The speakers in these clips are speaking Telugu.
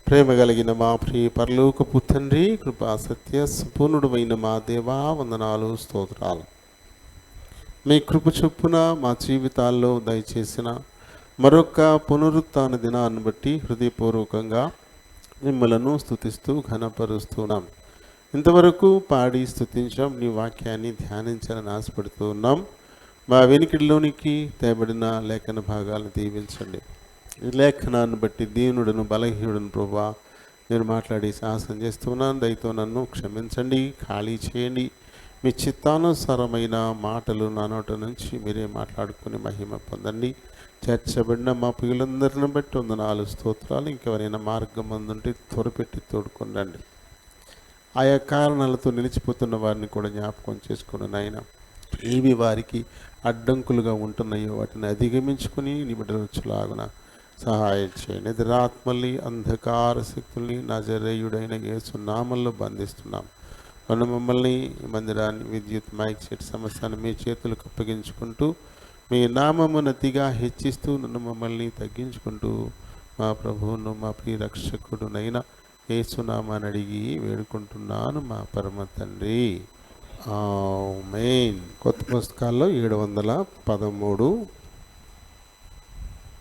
ప్రేమ కలిగిన మా ప్రియ పరలోకపు తండ్రి, కృపా సత్య సంపూర్ణుడమైన మా దేవా, వందనాలు స్తోత్రాలు. మీ కృప చొప్పున మా జీవితాల్లో దయచేసిన మరొక పునరుత్థాన దినాన్ని బట్టి హృదయపూర్వకంగా మిమ్మలను స్తుతిస్తూ ఘనపరుస్తున్నాం. ఇంతవరకు పాడి స్తుతించాం, నీ వాక్యాన్ని ధ్యానించాలని ఆశపడుతూ ఉన్నాం. మా వెనుకడిలోనికి తేబడిన లేఖన భాగాలను దీవించండి. ఈ లేఖనాన్ని బట్టి దీనుడను బలహీనుడను ప్రభువా నేను మాట్లాడి శాసనం చేస్తున్నాను. దయతో నన్ను క్షమించండి, ఖాళీ చేయండి. మీ చిత్తానుసారమైన మాటలు నా నోట నుంచి మీరే మాట్లాడుకుని మహిమ పొందండి. చేర్చబడిన మా పిల్లలందరిని బట్టి వందనాలు స్తోత్రాలు. ఇంకెవరైనా మార్గం అందుంటే త్వరపెట్టి తోడుకొనండి. ఆయా కారణాలతో నిలిచిపోతున్న వారిని కూడా జ్ఞాపకం చేసుకుని నాయన, ఏవి వారికి అడ్డంకులుగా ఉంటున్నాయో వాటిని అధిగమించుకుని నీ బిడ్డలు వచ్చేలాగున సహాయం చేయండి. నిద్రాత్మల్ని, అంధకార శక్తుల్ని నజరేయుడైన యేసు నామంలో బంధిస్తున్నాం. మనం మమ్మల్ని మందిరాన్ని, విద్యుత్, మైక్ సెట్ సమస్యను మీ చేతులకు అప్పగించుకుంటూ మీ నామమునతిగా హెచ్చిస్తూ నన్ను మమ్మల్ని తగ్గించుకుంటూ మా ప్రభువును మా ప్రియ రక్షకుడునైనా యేసునామాన్ని అడిగి వేడుకుంటున్నాను మా పరమ తండ్రి, ఆమేన్. కొత్త పుస్తకాల్లో 713,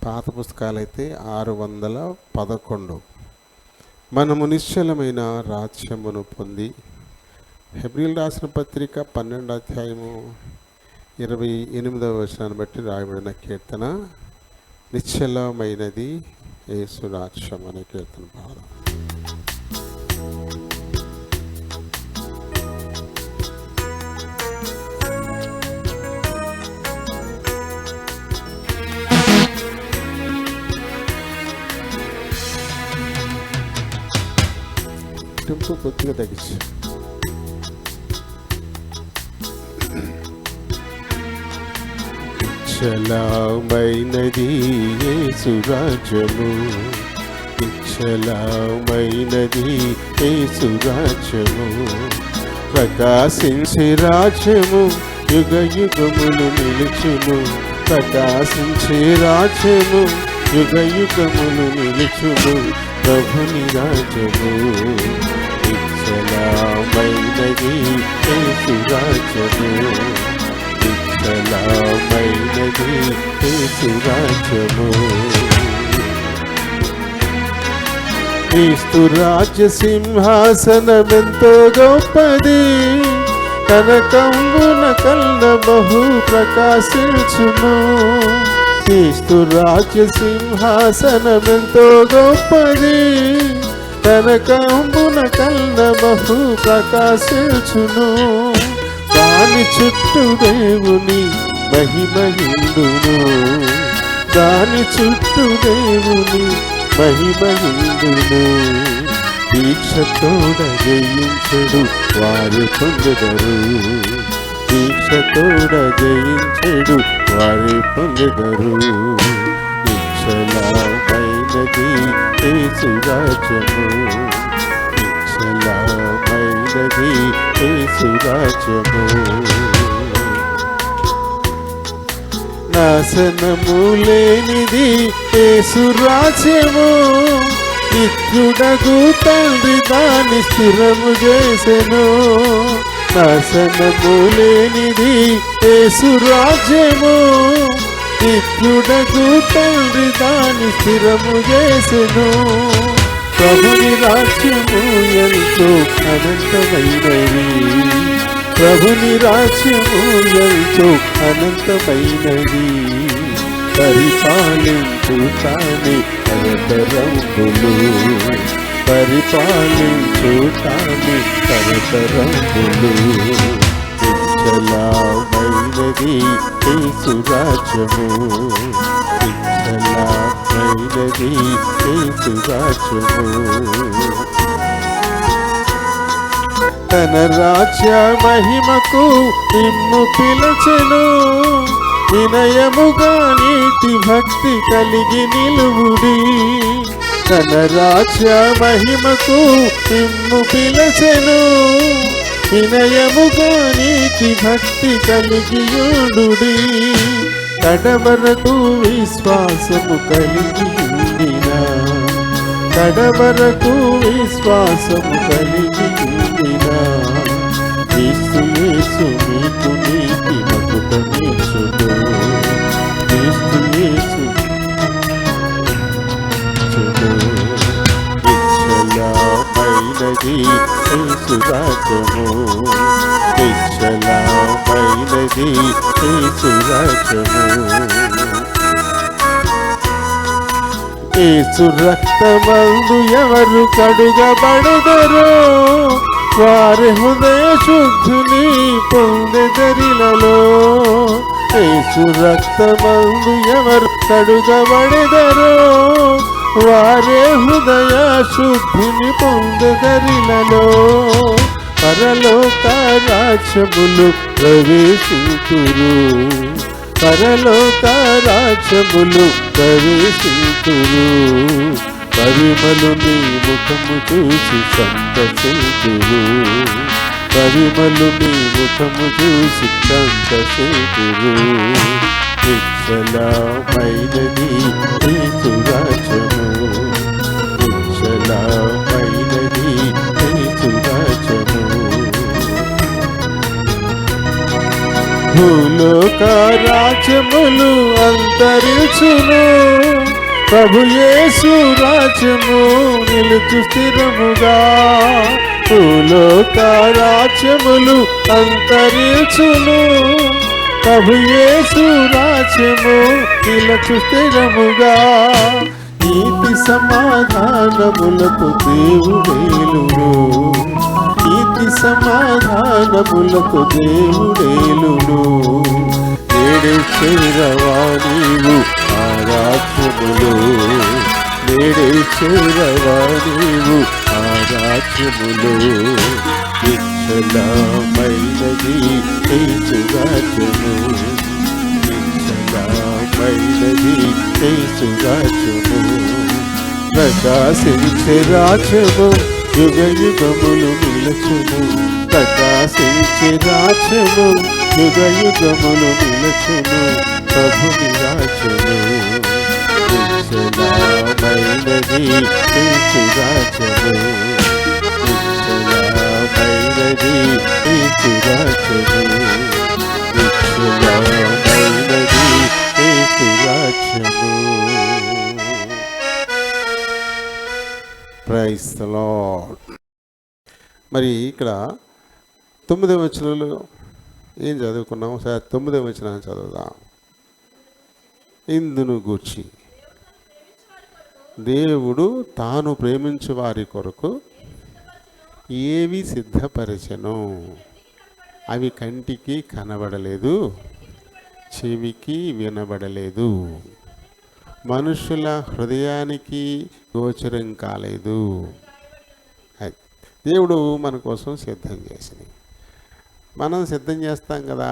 పాత పుస్తకాలైతే 611. మనము నిశ్చలమైన రాజ్యమును పొంది, హెబ్రీయులు రాసిన పత్రిక 12వ అధ్యాయము 28వ వచనాన్ని బట్టి రాయబడిన కీర్తన నిశ్చలమైనది యేసు రాజ్యం అనే కీర్తన భాగం. టెంపు కొద్దిగా తగ్గించు. నిశ్చలమైనది యేసు రాజ్యము, నిశ్చలమైనది యేసు రాజ్యము, ప్రకాశించే రాజ్యము, యుగ యుగములు నిలుచును. ప్రకాశించే రాజ్యము, యుగ యుగములు నిలుచును. ప్రభుని రాజ్యము నిశ్చలమైనది యేసు రాజ్యము, నిశ్చలమైనది యేసు రాజ్యము. క్రీస్తు రాజ్య సింహాసనమెంతో గొప్పది, కనకంబున కల్ల బహు ప్రకాశించును. క్రీస్తు రాజ్య సింహాసనమెంతో గొప్పది, కనకంబున కల్ల బహు ప్రకాశించును. దాని చుట్టూ దేవుని మహిమహిందును, దాని చుట్టూ దేవుని మహిమహిందును. దీక్షతోడ జయించెడు వారు పొందెదరు, దీక్షతోడ జయించెడు వారు పొందెదరు. నిశ్చలమైనది యేసు రాజ్యము, నిశ్చలమైనది యేసు రాజ్యము. నాశనము లేనిది యేసు రాజ్యము, నిత్యుడగు తండ్రి దాన్ని స్థిరము చేసెను. నాశనము లేనిది యేసు రాజ్యము, నిత్యుడగు తండ్రి దాన్ని స్థిరము చేసెను. ప్రభుని రాజ్యము ఎంతో అనంతమైనది, ప్రభుని రాజ్యము ఎంతో అనంతమైనది. పరిపాలించు తానే తరతరములు, పరిపాలించు తానే తరతరములు. నిశ్చలమైనది యేసు రాజ్యము, నిశ్చలమైనది యేసు రాజ్యము. తన రాజ్య మహిమకు నిన్ను పిలచెను, వినయముగా నీతి భక్తి కలిగి నిలువుడి. తన రాజ్య మహిమకు నిన్ను పిలచెను, వినయముగా నీతి భక్తి కలిగియుండుడి. కడవరకు విశ్వాసము కలిగి ఉండినా, కడవరకు విశ్వాసము కలిగి ఉండినా క్రీస్తు యేసు మీకు నీతి మకుటమిచ్చును. క్రీస్తు యేసు నిశ్చలమైనది యేసు రాజ్యము, నిశ్చలమైనది యేసు రాజ్యము. యేసు రక్తమందు ఎవరు కడుగబడెదరో వారి హృదయ శుద్ధిని పొందెదరిలలో. యేసు రక్తమందు ఎవరు కడుగబడెదరో వారే హృదయ శుద్ధిని పొందెదరిలలో. పరలోక రాజ్యములు ప్రవేశింతురు, పరలోక రాజ్యములు ప్రవేశింతురు. పరిమళు నీ ముఖము చూసి సంతసింతురు, పరిమళు నీ ముఖము చూసి సంతసింతురు. నిశ్చలమైనది యేసు రాజ్యము, నిశ్చలమైనది యేసు రాజ్యము. భూలోక రాజ్యములు అంతరించును, ప్రభు యేసు రాజ్యము నిలుచు స్థిరముగా. భూలోక రాజ్యములు అంతరించును, ప్రభు యేసు రాజ్యము నిలుచు స్థిరముగా. నీతి సమాధానములకు దేవుడేలును, నీతి సమాధానములకు దేవుడేలును. నేడే చేరవా నీవు ఆ రాజ్యములో, నేడే చేరవా నీవు ఆ రాజ్యములో. నిశ్చలమైనది యేసు రాజ్యము, నిశ్చలమైనది యేసు రాజ్యము. ప్రకాశించే రాజ్యము యుగ యుగములు నిలచును, ప్రకాశించే రాజ్యము యుగ యుగములు నిలచును. ప్రభుని రాజ్యము నిశ్చలమైనది యేసు రాజ్యము, నిశ్చలమైనది యేసు రాజ్యము, నిశ్చలమైనది యేసు రాజ్యము. Praise the lord. మరి ఇక్కడ 9వ వచనంలో ఏం చదువుకున్నాం? సార్ 9వ వచనం చదువుదాం. ఇందును గూర్చి దేవుడు తాను ప్రేమించు వారి కొరకు ఏవి సిద్ధపరచెను, అవి కంటికి కనబడలేదు, చెవికి వినబడలేదు, మనుషుల హృదయానికి గోచరం కాలేదు. దేవుడు మన కోసం సిద్ధం చేసింది. మనం సిద్ధం చేస్తాం కదా,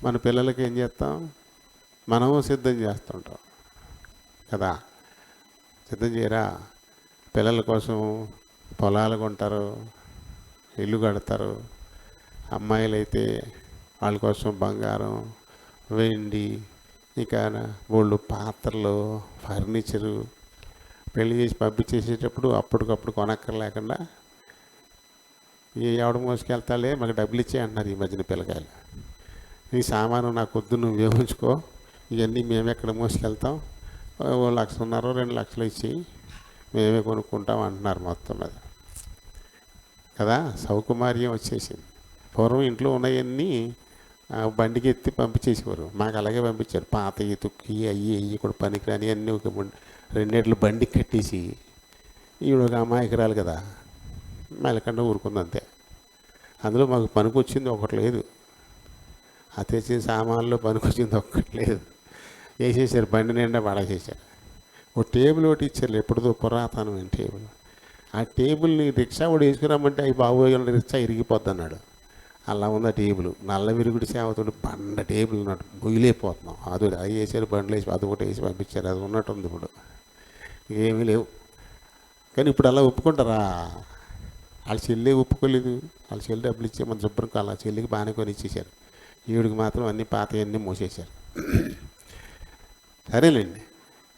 మన పిల్లలకి ఏం చేస్తాం? మనము సిద్ధం చేస్తుంటాం కదా. సిద్ధం చేయరా? పిల్లల కోసం పొలాలు కొంటారు, ఇల్లు కడతారు. అమ్మాయిలు అయితే వాళ్ళ కోసం బంగారం, వెండి, ఇంకా బోళ్ళు పాత్రలు, ఫర్నిచరు పెళ్లి చేసి పంపించేసేటప్పుడు అప్పటికప్పుడు కొనక్కర్లేకుండా ఎవడ మోసుకెళ్తాలే మాకు డబ్బులు ఇచ్చే అంటున్నారు ఈ మధ్యన పిల్లకాయలు. నీ సామాను నాకు వద్దు, నువ్వు వేయించుకో, ఇవన్నీ మేము ఎక్కడ మోసుకెళ్తాం, 1,00,000 2 లక్షలు ఇచ్చి మేమే కొనుక్కుంటాం అంటున్నారు మొత్తం మీద కదా. సౌకుమార్యం వచ్చేసింది. పూర్వం ఇంట్లో ఉన్నవన్నీ బండికి ఎత్తి పంపించేసేవారు. మాకు అలాగే పంపించారు. పాత తుక్కి అయ్యి కూడా పనికిరాని అన్నీ ఒక 2 బండికి కట్టేసి ఈవిడ ఒక అమాయకురాలు కదా మెలకుండా ఊరుకుంది అంతే. అందులో మాకు పనికొచ్చింది ఒకటి లేదు, ఆ తెచ్చిన సామాన్లో పనికొచ్చింది ఒక్కటి లేదు. వేసేసారు, బండి నిండా పడేసేసారు. ఓ టేబుల్ ఒకటి ఇచ్చారు, ఎప్పుడుదో పురాతనమైన టేబుల్. ఆ టేబుల్ని రిక్షా కూడా వేసుకురామంటే అవి బాబోయే రిక్షా ఇరిగిపోద్ది అన్నాడు. అలా ఉంది ఆ టేబుల్. నల్ల విరుగుడి సేవతోటి బండ టేబుల్ ఉన్నట్టు మొగిలేకపోతున్నాం. అది వేసారు, బండ్లు వేసి అది ఒకటి వేసి పంపించారు. అది ఉన్నట్టుంది ఇప్పుడు, ఏమీ లేవు. కానీ ఇప్పుడు అలా ఒప్పుకుంటారా? వాళ్ళ చెల్లి ఒప్పుకోలేదు. వాళ్ళ చెల్లి డబ్బులు ఇచ్చే మన శుభ్రం కాల చెల్లికి బాగానే కొని ఇచ్చేసారు. ఈవిడికి మాత్రం అన్నీ పాతవన్నీ మోసేశారు. సరేలేండి.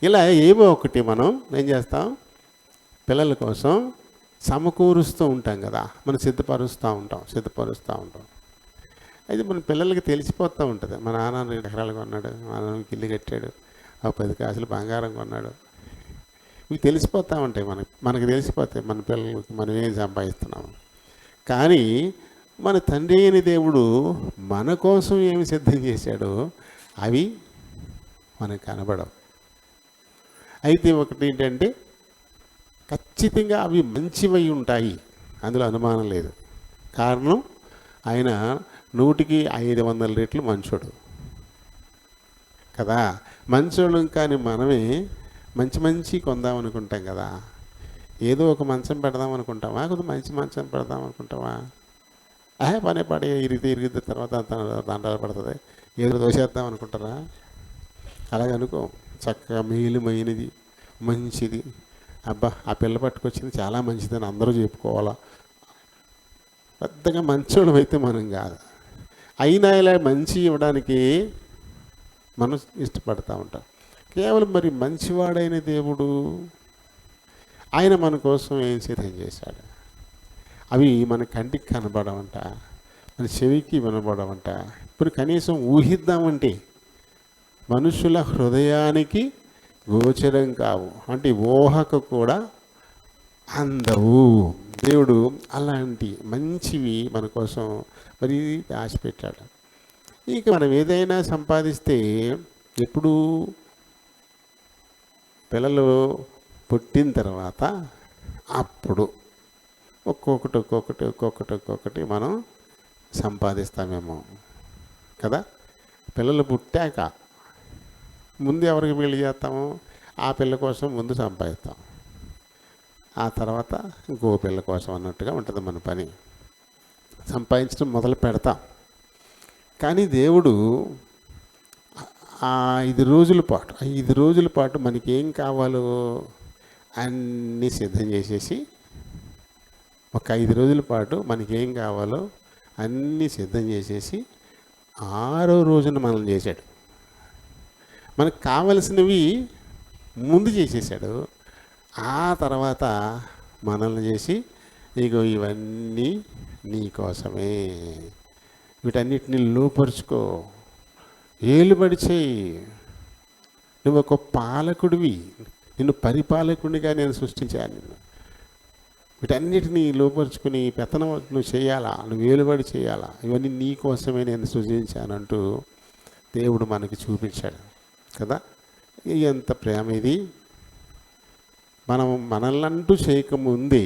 ఇలా ఏవో ఒకటి మనం ఏం చేస్తాం, పిల్లల కోసం సమకూరుస్తూ ఉంటాం కదా, మనం సిద్ధపరుస్తూ ఉంటాం. అయితే మన పిల్లలకి తెలిసిపోతూ ఉంటుంది, మా నాన్న 2 ఎకరాలు కొన్నాడు, మా నాన్నకి ఇల్లు కట్టాడు, 10 కాసులు బంగారం కొన్నాడు. ఇవి తెలిసిపోతూ ఉంటాయి, మనకు తెలిసిపోతాయి మన పిల్లలకి మనం ఏం సంపాదిస్తున్నాము. కానీ మన తండ్రి అయిన దేవుడు మన కోసం ఏమి సిద్ధం చేశాడో అవి మనకు కనబడవు. అయితే ఒకటి ఏంటంటే, ఖచ్చితంగా అవి మంచివై ఉంటాయి, అందులో అనుమానం లేదు. కారణం, ఆయన 100కి 500 రెట్లు మంచోడు కదా. మంచోడు కానీ మనమే మంచి కొందాం అనుకుంటాం కదా. ఏదో ఒక మంచం పెడదాం అనుకుంటావా, కొద్దిగా మంచి మంచం పెడదాం అనుకుంటావా, పడే ఇరిగితే తర్వాత దండాలు పడుతుంది, ఏదో దోసేద్దాం అనుకుంటారా? అలాగనుకో, చక్కగా మేలుమైనది మంచిది, అబ్బా ఆ పిల్ల పట్టుకొచ్చింది చాలా మంచిదని అందరూ చెప్పుకోవాలా. పెద్దగా మంచోళ్ళం అయితే మనం కాదు. అయినా ఇలా మంచి ఇవ్వడానికి మనం ఇష్టపడతా ఉంటాం. కేవలం మరి మంచివాడైన దేవుడు ఆయన మన కోసం ఏం సిద్ధం చేశాడు, అవి మన కంటికి కనబడవంట, మన చెవికి వినబడవంట. ఇప్పుడు కనీసం ఊహిద్దామంటే మనుషుల హృదయానికి గోచరం కావు, అంటే ఊహకు కూడా అందవు. దేవుడు అలాంటి మంచివి మన కోసం మరి దాచిపెట్టాడు. ఇక మనం ఏదైనా సంపాదిస్తే ఎప్పుడు పిల్లలు పుట్టిన తర్వాత అప్పుడు ఒక్కొక్కటి మనం సంపాదిస్తామేమో కదా. పిల్లలు పుట్టాక ముందు ఎవరికి పెళ్లి చేస్తామో ఆ పిల్ల కోసం ముందు సంపాదిస్తాం, ఆ తర్వాత ఇంకో పిల్ల కోసం అన్నట్టుగా ఉంటుంది మన పని. సంపాదించడం మొదలు పెడతాం. కానీ దేవుడు 5 రోజుల పాటు మనకి ఏం కావాలో అన్నీ సిద్ధం చేసేసి, ఒక 5 రోజుల పాటు మనకి ఏం కావాలో అన్నీ సిద్ధం చేసేసి 6వ రోజున మనల్ని చేశాడు. మనకు కావలసినవి ముందు చేసేసాడు, ఆ తర్వాత మనల్ని చేసి ఇగో ఇవన్నీ నీ కోసమే, వీటన్నిటిని లోపరుచుకో, ఏలుబడి చేయి, నువ్వు ఒక పాలకుడివి, నిన్ను పరిపాలకుడిగా నేను సృష్టించాను, నిన్ను వీటన్నిటినీ లోపరుచుకుని పెత్తనం నువ్వు చేయాలా, నువ్వు ఏలుబడి చేయాలా, ఇవన్నీ నీ కోసమే నేను సృజించానంటూ దేవుడు మనకి చూపించాడు కదా. ఎంత ప్రేమ ఇది! మనం మనల్నంటూ చేయకముందే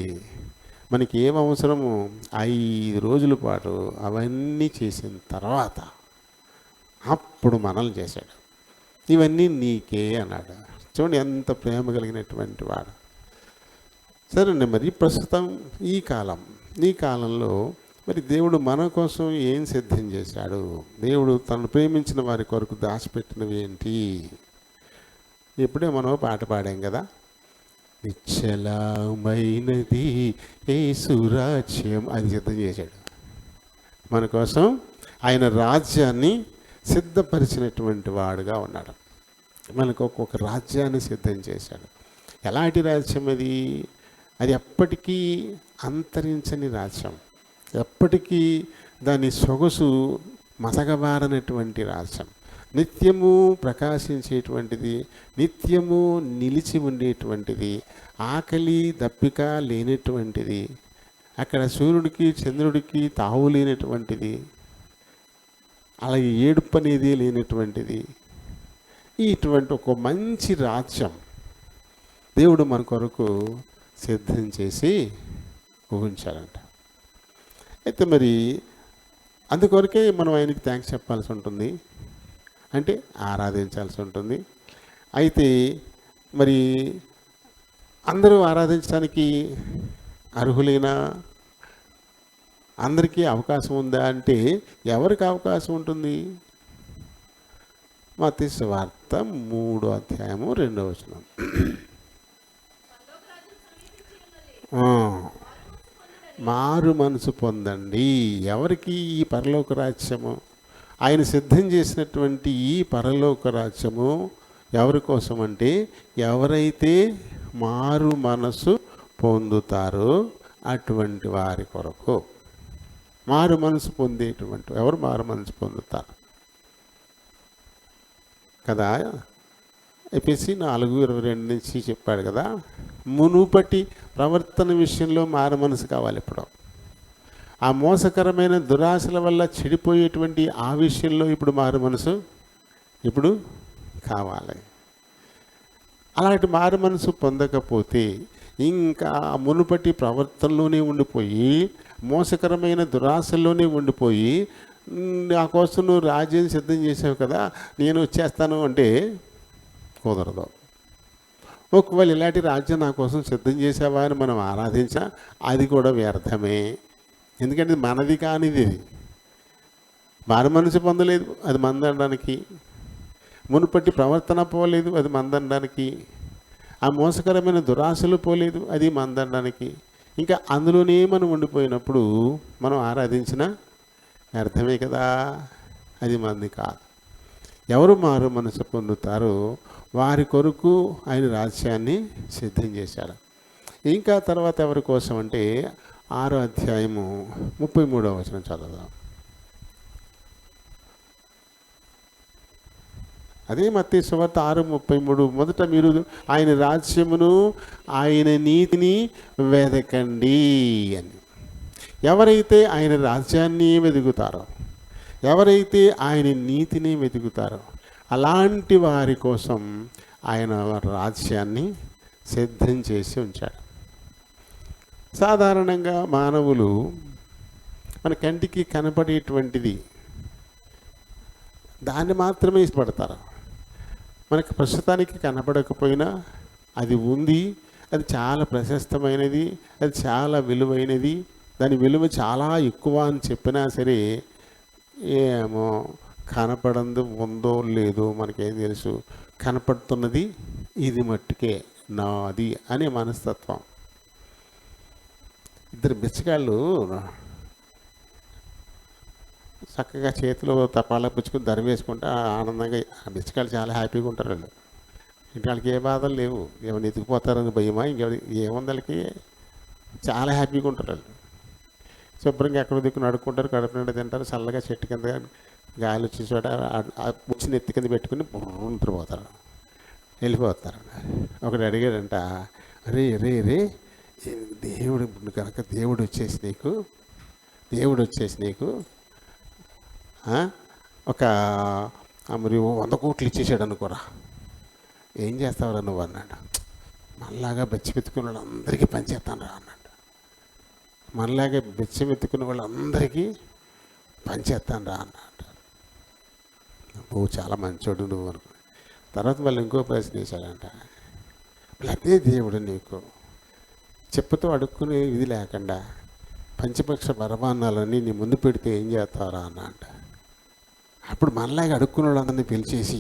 మనకి ఏం అవసరమో 5 రోజుల పాటు అవన్నీ చేసిన తర్వాత అప్పుడు మనల్ని చేశాడు. ఇవన్నీ నీకే అన్నాడు. చూడండి ఎంత ప్రేమ కలిగినటువంటి వాడు. సరేండి, మరి ప్రస్తుతం ఈ కాలంలో మరి దేవుడు మన కోసం ఏం సిద్ధం చేశాడు, దేవుడు తనను ప్రేమించిన వారి కొరకు దాచిపెట్టినవి ఏంటి? ఇప్పుడే మనం పాట పాడాం కదా, నిశ్చలమైనది యేసు రాజ్యం, అది సిద్ధం చేశాడు మన కోసం. ఆయన రాజ్యాన్ని సిద్ధపరిచినటువంటి వాడుగా ఉన్నాడు. మనకు ఒక్కొక్క రాజ్యాన్ని సిద్ధం చేశాడు. ఎలాంటి రాజ్యం అది? అది ఎప్పటికీ అంతరించని రాజ్యం, ఎప్పటికీ దాని సొగసు మసగబారనటువంటి రాజ్యం, నిత్యము ప్రకాశించేటువంటిది, నిత్యము నిలిచి ఉండేటువంటిది, ఆకలి దప్పిక లేనటువంటిది, అక్కడ సూర్యుడికి చంద్రుడికి తావు లేనటువంటిది, అలాగే ఏడుపు అనేది లేనటువంటిది. ఇటువంటి ఒక మంచి రాజ్యం దేవుడు మన కొరకు సిద్ధం చేసి ఊహించాలంట. అయితే మరి అందుకొరకే మనం ఆయనకి థ్యాంక్స్ చెప్పాల్సి ఉంటుంది, అంటే ఆరాధించాల్సి ఉంటుంది. అయితే మరి అందరూ ఆరాధించడానికి అర్హులైనా, అందరికీ అవకాశం ఉందా అంటే ఎవరికి అవకాశం ఉంటుంది? మత్తయి సువార్త 3వ అధ్యాయము 2వ వచనం. మారు మనసు పొందండి. ఎవరికి ఈ పరలోక రాజ్యము? ఆయన సిద్ధం చేసినటువంటి ఈ పరలోక రాజ్యము ఎవరి కోసం అంటే ఎవరైతే మారు మనసు పొందుతారో అటువంటి వారి కొరకు. మారు మనసు పొందేటువంటి ఎవరు మారు మనసు పొందుతారు కదా. ఎపిసి 4:22 నుంచి చెప్పాడు కదా, మునుపటి ప్రవర్తన విషయంలో మారు మనసు కావాలి. ఇప్పుడు ఆ మోసకరమైన దురాశల వల్ల చెడిపోయేటువంటి ఆ విషయంలో ఇప్పుడు మారు మనసు ఇప్పుడు కావాలి. అలాంటి మారు మనసు పొందకపోతే ఇంకా మునుపటి ప్రవర్తనలోనే ఉండిపోయి మోసకరమైన దురాశల్లోనే ఉండిపోయి నా కోసం నువ్వు రాజ్యం సిద్ధం చేసావు కదా, నేను వచ్చేస్తాను అంటే కుదరదు. ఒకవేళ ఇలాంటి రాజ్యం నా కోసం సిద్ధం చేసావా అని మనం ఆరాధించా, అది కూడా వ్యర్థమే. ఎందుకంటే మనది కానిది, ఇది మారు మనసు పొందలేదు, అది మందనడానికి. మునుపటి ప్రవర్తన పోలేదు, అది మందనడానికి. ఆ మోసకరమైన దురాశలు పోలేదు, అది మందనడానికి. ఇంకా అందులోనే మనం ఉండిపోయినప్పుడు మనం ఆరాధించిన అర్థమే కదా, అది మంది కాదు. ఎవరు మారు మనసు పొందుతారో వారి కొరకు ఆయన రాజ్యాన్ని సిద్ధం చేశాడు. ఇంకా తర్వాత ఎవరి కోసం అంటే 6వ అధ్యాయము 33వ వచనం చదువుదాం. అదే మత్తయి సువార్త 6:33. మొదట మీరు ఆయన రాజ్యమును ఆయన నీతిని వెదకండి అని. ఎవరైతే ఆయన రాజ్యాన్ని వెతుకుతారో, ఎవరైతే ఆయన నీతిని వెతుకుతారో అలాంటి వారి కోసం ఆయన రాజ్యాన్ని సిద్ధం చేసి ఉంచాడు. సాధారణంగా మానవులు మన కంటికి కనపడేటువంటిది దాన్ని మాత్రమే ఇష్టపడతారు. మనకు ప్రస్తుతానికి కనపడకపోయినా అది ఉంది, అది చాలా ప్రశస్తమైనది, అది చాలా విలువైనది, దాని విలువ చాలా ఎక్కువ అని చెప్పినా సరే ఏమో కనపడంది ఉందో లేదో మనకేం తెలుసు, కనపడుతున్నది ఇది మట్టుకే నాది అనే మనస్తత్వం. ఇద్దరు బిచ్చగాళ్ళు చక్కగా చేతిలో తపాలా పుచ్చుకొని ధర వేసుకుంటే ఆనందంగా ఆ బిచ్చగాళ్ళు చాలా హ్యాపీగా ఉంటారు. వాళ్ళు ఇంటి వాళ్ళకి ఏ బాధలు లేవు, ఏమైనా ఎత్తుకుపోతారని భయమా ఏముంది, వాళ్ళకి చాలా హ్యాపీగా ఉంటారు. వాళ్ళు శుభ్రంగా ఎక్కడ దిక్కుని అడుక్కుంటారు, కడుపు నిండా తింటారు, చల్లగా చెట్టు కింద గాలి వచ్చే చోట పుచ్చిన ఎత్తి కింద పెట్టుకుని నిద్రపోతారు, వెళ్ళిపోతారు. ఒకడు అడిగాడంట, రే రే రే దేవుడు కనుక దేవుడు వచ్చేసి నీకు ఒక మరి 100 కోట్లు ఇచ్చేసాడు అనుకోరా, ఏం చేస్తావురా నువ్వు అన్నాడు. మనలాగా బెచ్చమెత్తుకున్న వాళ్ళందరికీ పనిచేస్తాను రా అన్నాడు. మనలాగే బెచ్చమెత్తుకున్న వాళ్ళందరికీ పనిచేస్తాను రా అన్నాడు. నువ్వు చాలా మంచోడు నువ్వు అనుకో. తర్వాత మళ్ళీ ఇంకో ప్రశ్న వేశాడంట, అదే దేవుడు నీకు చెప్పుతో అడుక్కునే ఇది లేకుండా పంచపక్ష పరమాన్నాలన్నీ నీ ముందు పెడితే ఏం చేస్తారా అన్న అంట. అప్పుడు మనలాగా అడుక్కున్న వాళ్ళందరినీ పిలిచేసి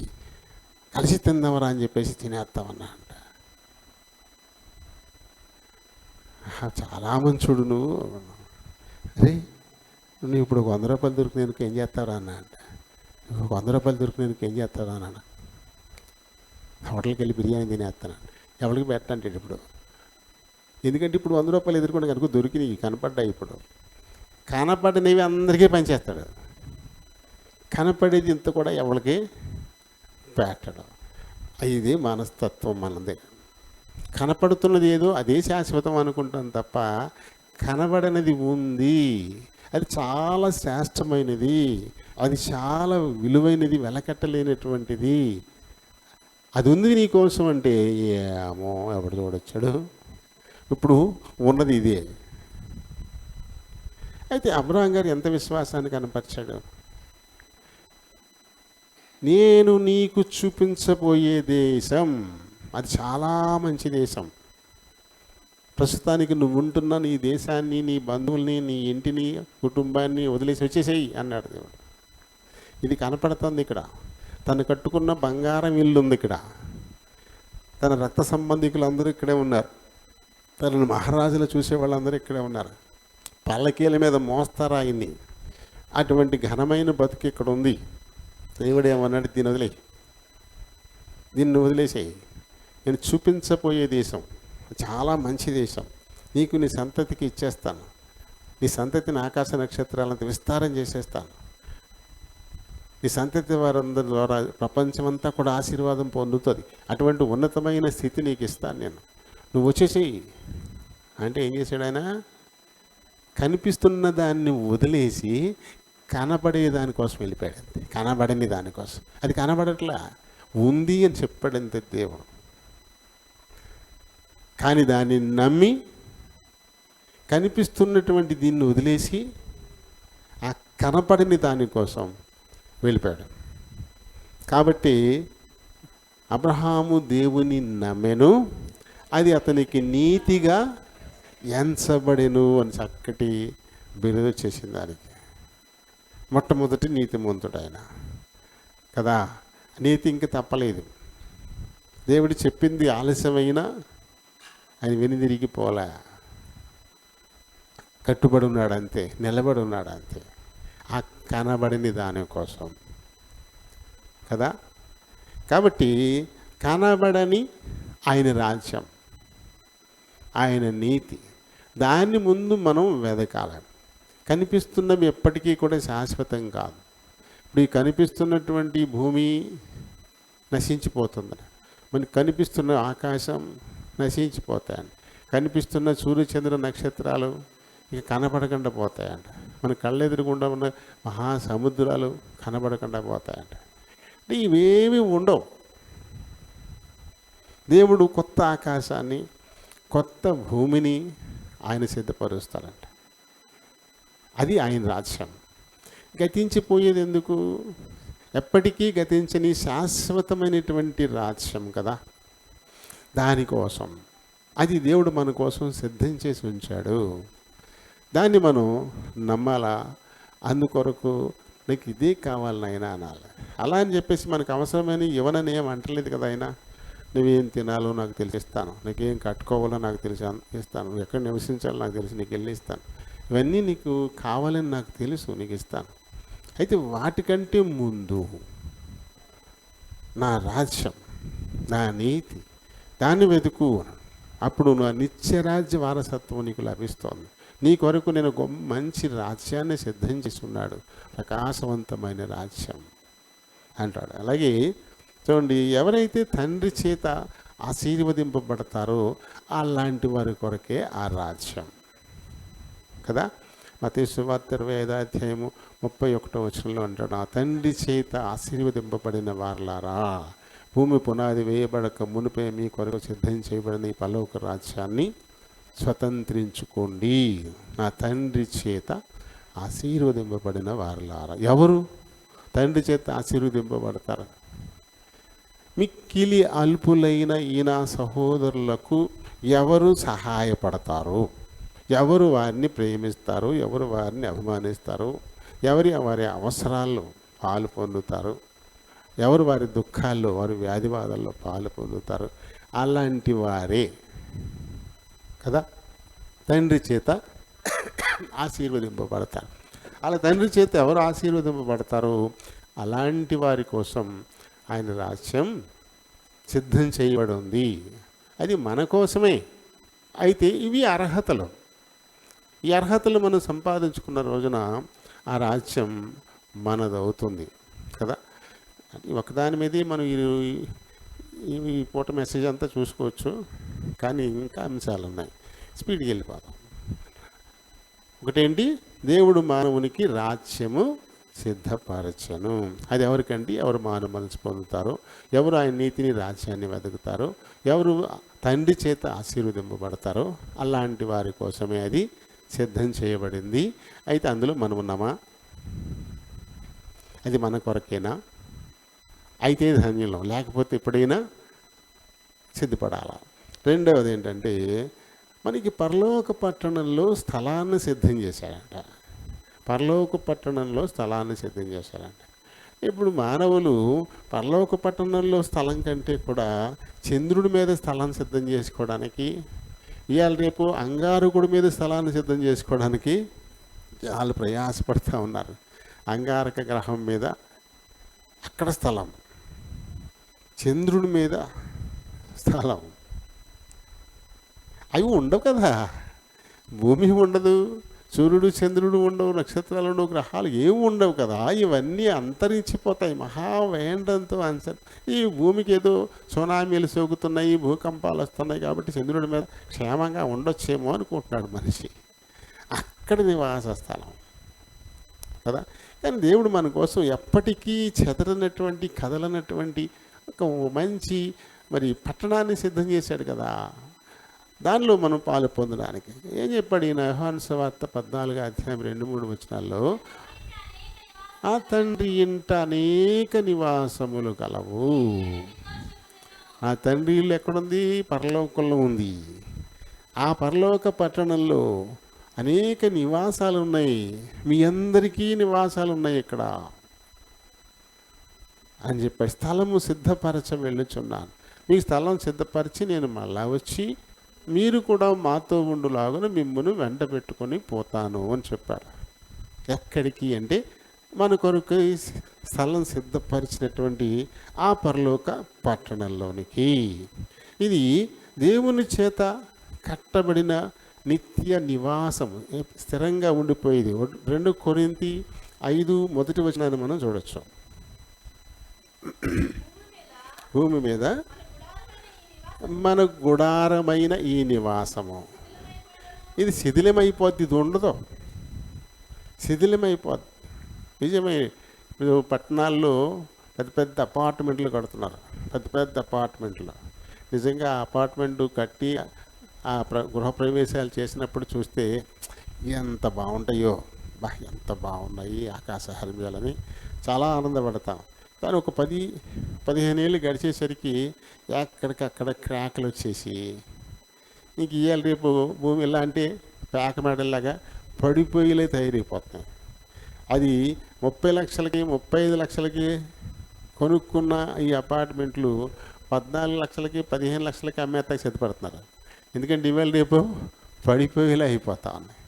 కలిసి తిందామరా అని చెప్పేసి తినేస్తామన్నా అంట. చాలా మంచోడు నువ్వు, అరే నువ్వు ఇప్పుడు 100 రూపాయలు దొరికినందుకు ఏం చేస్తావురా అన్న అంట. 100 రూపాయలు దొరికినందుకు ఏం చేస్తావురా అన్న. హోటల్కి వెళ్ళి బిర్యానీ తినేస్తాను, ఎవరికి పెట్టంటే ఇప్పుడు. ఎందుకంటే ఇప్పుడు 100 రూపాయలు ఎదుర్కొంటే కనుక దొరికినవి కనపడ్డాయి. ఇప్పుడు కనపడినవి అందరికీ పనిచేస్తాడు, కనపడేది ఇంత కూడా ఎవరికి పెట్టడం. ఇది మనస్తత్వం మనది. కనపడుతున్నది ఏదో అదే శాశ్వతం అనుకుంటాం తప్ప కనబడనిది ఉంది, అది చాలా శ్రేష్టమైనది, అది చాలా విలువైనది, వెలకట్టలేనటువంటిది, అది ఉంది నీకోసం అంటే ఏమో ఎవడు చూడొచ్చాడు. ఇప్పుడు ఉన్నది ఇదే. అయితే అబ్రహాం గారు ఎంత విశ్వాసాన్ని కనపరిచాడు. నేను నీకు చూపించబోయే దేశం అది చాలా మంచి దేశం. ప్రస్తుతానికి నువ్వు ఉంటున్న నీ దేశాన్ని, నీ బంధువుల్ని, నీ ఇంటిని, కుటుంబాన్ని వదిలేసి వచ్చేసేయి అన్నాడు దేవుడు. ఇది కనపడుతుంది. ఇక్కడ తను కట్టుకున్న బంగారం ఇల్లు ఉంది, ఇక్కడ తన రక్త సంబంధికులు అందరూ ఇక్కడే ఉన్నారు, తనను మహారాజులు చూసే వాళ్ళందరూ ఇక్కడే ఉన్నారు, పల్లకీల మీద మోస్తారా ఆయన్ని. అటువంటి ఘనమైన బతుకు ఇక్కడ ఉంది. దేవుడు ఏమన్నాడు, దీని వదిలే, దీన్ని వదిలేసేయి. నేను చూపించబోయే దేశం చాలా మంచి దేశం, నీకు నీ సంతతికి ఇచ్చేస్తాను. నీ సంతతిని ఆకాశ నక్షత్రాలంత విస్తారం చేసేస్తాను. నీ సంతతి వారందరి ద్వారా ప్రపంచమంతా కూడా ఆశీర్వాదం పొందుతుంది. అటువంటి ఉన్నతమైన స్థితి నీకు ఇస్తాను నేను, నువ్వు వచ్చేసేయి అంటే ఏం చేశాడు ఆయన? కనిపిస్తున్న దాన్ని వదిలేసి కనబడే దానికోసం వెళ్ళిపోయాడు. అంతే, కనబడని దానికోసం. అది కనబడట్లా, ఉంది అని చెప్పాడంతే దేవుడు. కానీ దాన్ని నమ్మి కనిపిస్తున్నటువంటి దీన్ని వదిలేసి ఆ కనపడని దానికోసం వెళ్ళిపోయాడు. కాబట్టి అబ్రహాము దేవుని నమ్మెను, అది అతనికి నీతిగా ఎంచబడెను అని చక్కటి బిరుదు వచ్చేసింది దానికి. మొట్టమొదటి నీతిమంతుడు ఆయన కదా. నీతి ఇంక తప్పలేదు. దేవుడు చెప్పింది ఆలస్యమైనా ఆయన వెనుదిరిగిపోలే, కట్టుబడి ఉన్నాడు అంతే, నిలబడి ఉన్నాడు అంతే, ఆ కనబడని దానికోసం కదా. కాబట్టి కనబడని ఆయన రాజ్యం, ఆయన నీతి, దాన్ని ముందు మనం వెదకాలి. కనిపిస్తున్నవి ఎప్పటికీ కూడా శాశ్వతం కాదు. ఇప్పుడు ఈ కనిపిస్తున్నటువంటి భూమి నశించిపోతుంది, మనకి కనిపిస్తున్న ఆకాశం నశించిపోతాయండి, కనిపిస్తున్న సూర్యచంద్ర నక్షత్రాలు ఇక కనబడకుండా పోతాయంట, మన కళ్ళెదురుగుండా ఉన్న మహాసముద్రాలు కనబడకుండా పోతాయంట. అంటే ఇవేమీ ఉండవు. దేవుడు కొత్త ఆకాశాన్ని, కొత్త భూమిని ఆయన సిద్ధపరుస్తారంట. అది ఆయన రాజ్యం. గతించిపోయేది ఎందుకు? ఎప్పటికీ గతించని శాశ్వతమైనటువంటి రాజ్యం కదా. దానికోసం అది దేవుడు మన కోసం సిద్ధం చేసి ఉంచాడు. దాన్ని మనం నమ్మాలా. అందుకొరకు నాకు ఇదే కావాలి నాయనా అనాలి. అలా అని చెప్పేసి మనకు అవసరమైన ఇవ్వనని ఏం అంటలేదు కదా ఆయన. నువ్వేం తినాలో నాకు తెలిసిస్తాను, నీకేం కట్టుకోవాలో నాకు తెలిసి ఇస్తాను, నువ్వు ఎక్కడ నివసించాలో నాకు తెలిసి నీకు వెళ్ళి ఇస్తాను, ఇవన్నీ నీకు కావాలని నాకు తెలుసు, నీకు ఇస్తాను. అయితే వాటికంటే ముందు నా రాజ్యం, నా నీతి, దాన్ని వెతుకు. అప్పుడు నా నిత్యరాజ్య వారసత్వం నీకు లభిస్తోంది. నీ కొరకు నేను మంచి రాజ్యాన్ని సిద్ధం చేసి ఉన్నాడు, ప్రకాశవంతమైన రాజ్యం అంటాడు. అలాగే చూడండి, ఎవరైతే తండ్రి చేత ఆశీర్వదింపబడతారో అలాంటి వారి కొరకే ఆ రాజ్యం కదా. మత్తయి సువార్త 25:31 అంటాడు, ఆ తండ్రి చేత ఆశీర్వదింపబడిన వారలారా, భూమి పునాది వేయబడక మునిపే మీ కొరకు సిద్ధం చేయబడిన ఈ పరలోక రాజ్యాన్ని స్వతంత్రించుకోండి. నా తండ్రి చేత ఆశీర్వదింపబడిన వారలారా. ఎవరు తండ్రి చేత ఆశీర్వదింపబడతారు? మిక్కిలి అల్పులైన ఈయన సహోదరులకు ఎవరు సహాయపడతారు, ఎవరు వారిని ప్రేమిస్తారు, ఎవరు వారిని అభిమానిస్తారు, వారి అవసరాల్లో పాలు పొందుతారు, ఎవరు వారి దుఃఖాల్లో, వారి వ్యాధివాదాల్లో పాలు పొందుతారు, అలాంటి వారే కదా తండ్రి చేత ఆశీర్వదింపబడతారు. అలా తండ్రి చేత ఎవరు ఆశీర్వదింపబడతారో అలాంటి వారి కోసం ఆయన రాజ్యం సిద్ధం చేయబడి ఉంది. అది మన కోసమే. అయితే ఇవి అర్హతలు. ఈ అర్హతలు మనం సంపాదించుకున్న రోజున ఆ రాజ్యం మనదవుతుంది కదా. ఒకదాని మీదే మనం ఈ పూట మెసేజ్ అంతా చూసుకోవచ్చు, కానీ ఇంకా అంశాలు ఉన్నాయి. స్పీడ్కి వెళ్ళిపోదాం. ఒకటేంటి? దేవుడు మానవునికి రాజ్యము సిద్ధపరచను. అది ఎవరికంటే ఎవరు మానవ మనసు పొందుతారో, ఎవరు ఆయన నీతిని రాజ్యాన్ని వెతుకుతారో, ఎవరు తండ్రి చేత ఆశీర్వదింపబడతారో అలాంటి వారి కోసమే అది సిద్ధం చేయబడింది. అయితే అందులో మనం ఉన్నామా? అది మన కొరకేనా? అయితే ధన్యంలో, లేకపోతే ఎప్పుడైనా సిద్ధపడాలా. రెండవది ఏంటంటే, మనకి పరలోక పట్టణంలో స్థలాన్ని సిద్ధం చేశాడంట. పరలోక పట్టణంలో స్థలాన్ని సిద్ధం చేశారంట. ఇప్పుడు మానవులు పరలోక పట్టణంలో స్థలం కంటే కూడా చంద్రుడి మీద స్థలాన్ని సిద్ధం చేసుకోవడానికి, ఇవాళ రేపు అంగారకుడి మీద స్థలాన్ని సిద్ధం చేసుకోవడానికి వాళ్ళు ప్రయాసపడుతూ ఉన్నారు. అంగారక గ్రహం మీద అక్కడ స్థలం, చంద్రుడి మీద స్థలం. అవి ఉండవు కదా, భూమి ఉండదు, సూర్యుడు చంద్రుడు ఉండవు, నక్షత్రాలు ఉండవు, గ్రహాలు ఏమి ఉండవు కదా. ఇవన్నీ అంతరించిపోతాయి మహావేండంతో ఈ భూమికి ఏదో సునామీలు సోకుతున్నాయి, భూకంపాలు వస్తున్నాయి కాబట్టి చంద్రుడి మీద క్షేమంగా ఉండొచ్చేమో అనుకుంటున్నాడు మనిషి. అక్కడ నివాస స్థలం కదా. కానీ దేవుడు మన కోసం ఎప్పటికీ చెదరనటువంటి కదలనటువంటి ఒక మంచి మరి పట్టణాన్ని సిద్ధం చేశాడు కదా. దానిలో మనం పాలు పొందడానికి ఏం చెప్పాడు ఈయన? యోహాను సువార్త 14:2-3 ఆ తండ్రి ఇంట అనేక నివాసములు కలవు. ఆ తండ్రి ఇల్లు ఎక్కడుంది? పరలోకంలో ఉంది. ఆ పరలోక పట్టణంలో అనేక నివాసాలు ఉన్నాయి, మీ అందరికీ నివాసాలు ఉన్నాయి ఇక్కడ అని చెప్పి స్థలము సిద్ధపరచ వెళ్ళుచున్నాను. మీ స్థలం సిద్ధపరిచి నేను మళ్ళా వచ్చి మీరు కూడా మాతో ఉండులాగా మిమ్మల్ని వెంట పెట్టుకొని పోతాను అని చెప్పాడు. ఎక్కడికి అంటే మన కొరకు స్థలం సిద్ధపరిచినటువంటి ఆ పరలోక పట్టణంలోనికి. ఇది దేవుని చేత కట్టబడిన నిత్య నివాసం, స్థిరంగా ఉండిపోయేది. 2 కొరింథీ 5:1 మనం చూడొచ్చు. భూమి మీద మన గుడారమైన ఈ నివాసము ఇది శిథిలమైపోద్ది, ఇది ఉండదు, శిథిలమైపోద్ది. నిజమే, ఇప్పుడు పట్టణాల్లో పెద్ద పెద్ద అపార్ట్మెంట్లు కడుతున్నారు, పెద్ద పెద్ద అపార్ట్మెంట్లు. నిజంగా అపార్ట్మెంటు కట్టి ఆ గృహప్రవేశాలు చేసినప్పుడు చూస్తే ఎంత బాగుంటాయో, ఎంత బాగున్నాయి ఆకాశ హర్మ్యాలని చాలా ఆనందపడతాం. కానీ ఒక 10-15 ఏళ్ళు గడిచేసరికి ఎక్కడికక్కడ క్రాక్లు వచ్చేసి ఇంక ఇవాళ రేపు భూమి ఎలా అంటే పేక మెడల్లాగా పడిపోయిలే తయారైపోతున్నాయి. అది 30 లక్షలకి 35 లక్షలకి కొనుక్కున్న ఈ అపార్ట్మెంట్లు 14 లక్షలకి 15 లక్షలకి అమ్మేస్తాకి సిద్ధపడుతున్నారు. ఎందుకంటే ఇవాళ రేపు పడిపోయేలా అయిపోతా ఉన్నాయి.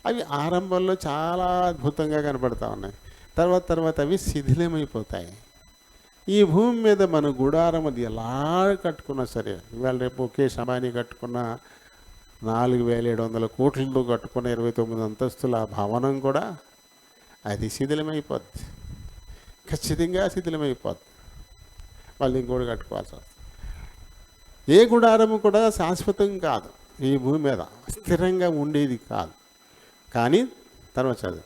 అవి ఆరంభంలో చాలా అద్భుతంగా కనపడతా ఉన్నాయి, తర్వాత అవి శిథిలమైపోతాయి. ఈ భూమి మీద మన గుడారం అది ఎలా కట్టుకున్నా సరే, ఇవాళ రేపు ఒకే అంబానీ కట్టుకున్న 4,700 కోట్లతో కట్టుకున్న 29 అంతస్తుల భవనం కూడా అది శిథిలమైపోద్ది, ఖచ్చితంగా శిథిలమైపోద్ది. వాళ్ళు ఇంకోటి కట్టుకోవాల్సి వస్తుంది. ఏ గుడారము కూడా శాశ్వతం కాదు, ఈ భూమి మీద స్థిరంగా ఉండేది కాదు. కానీ తర్వాత చదువు,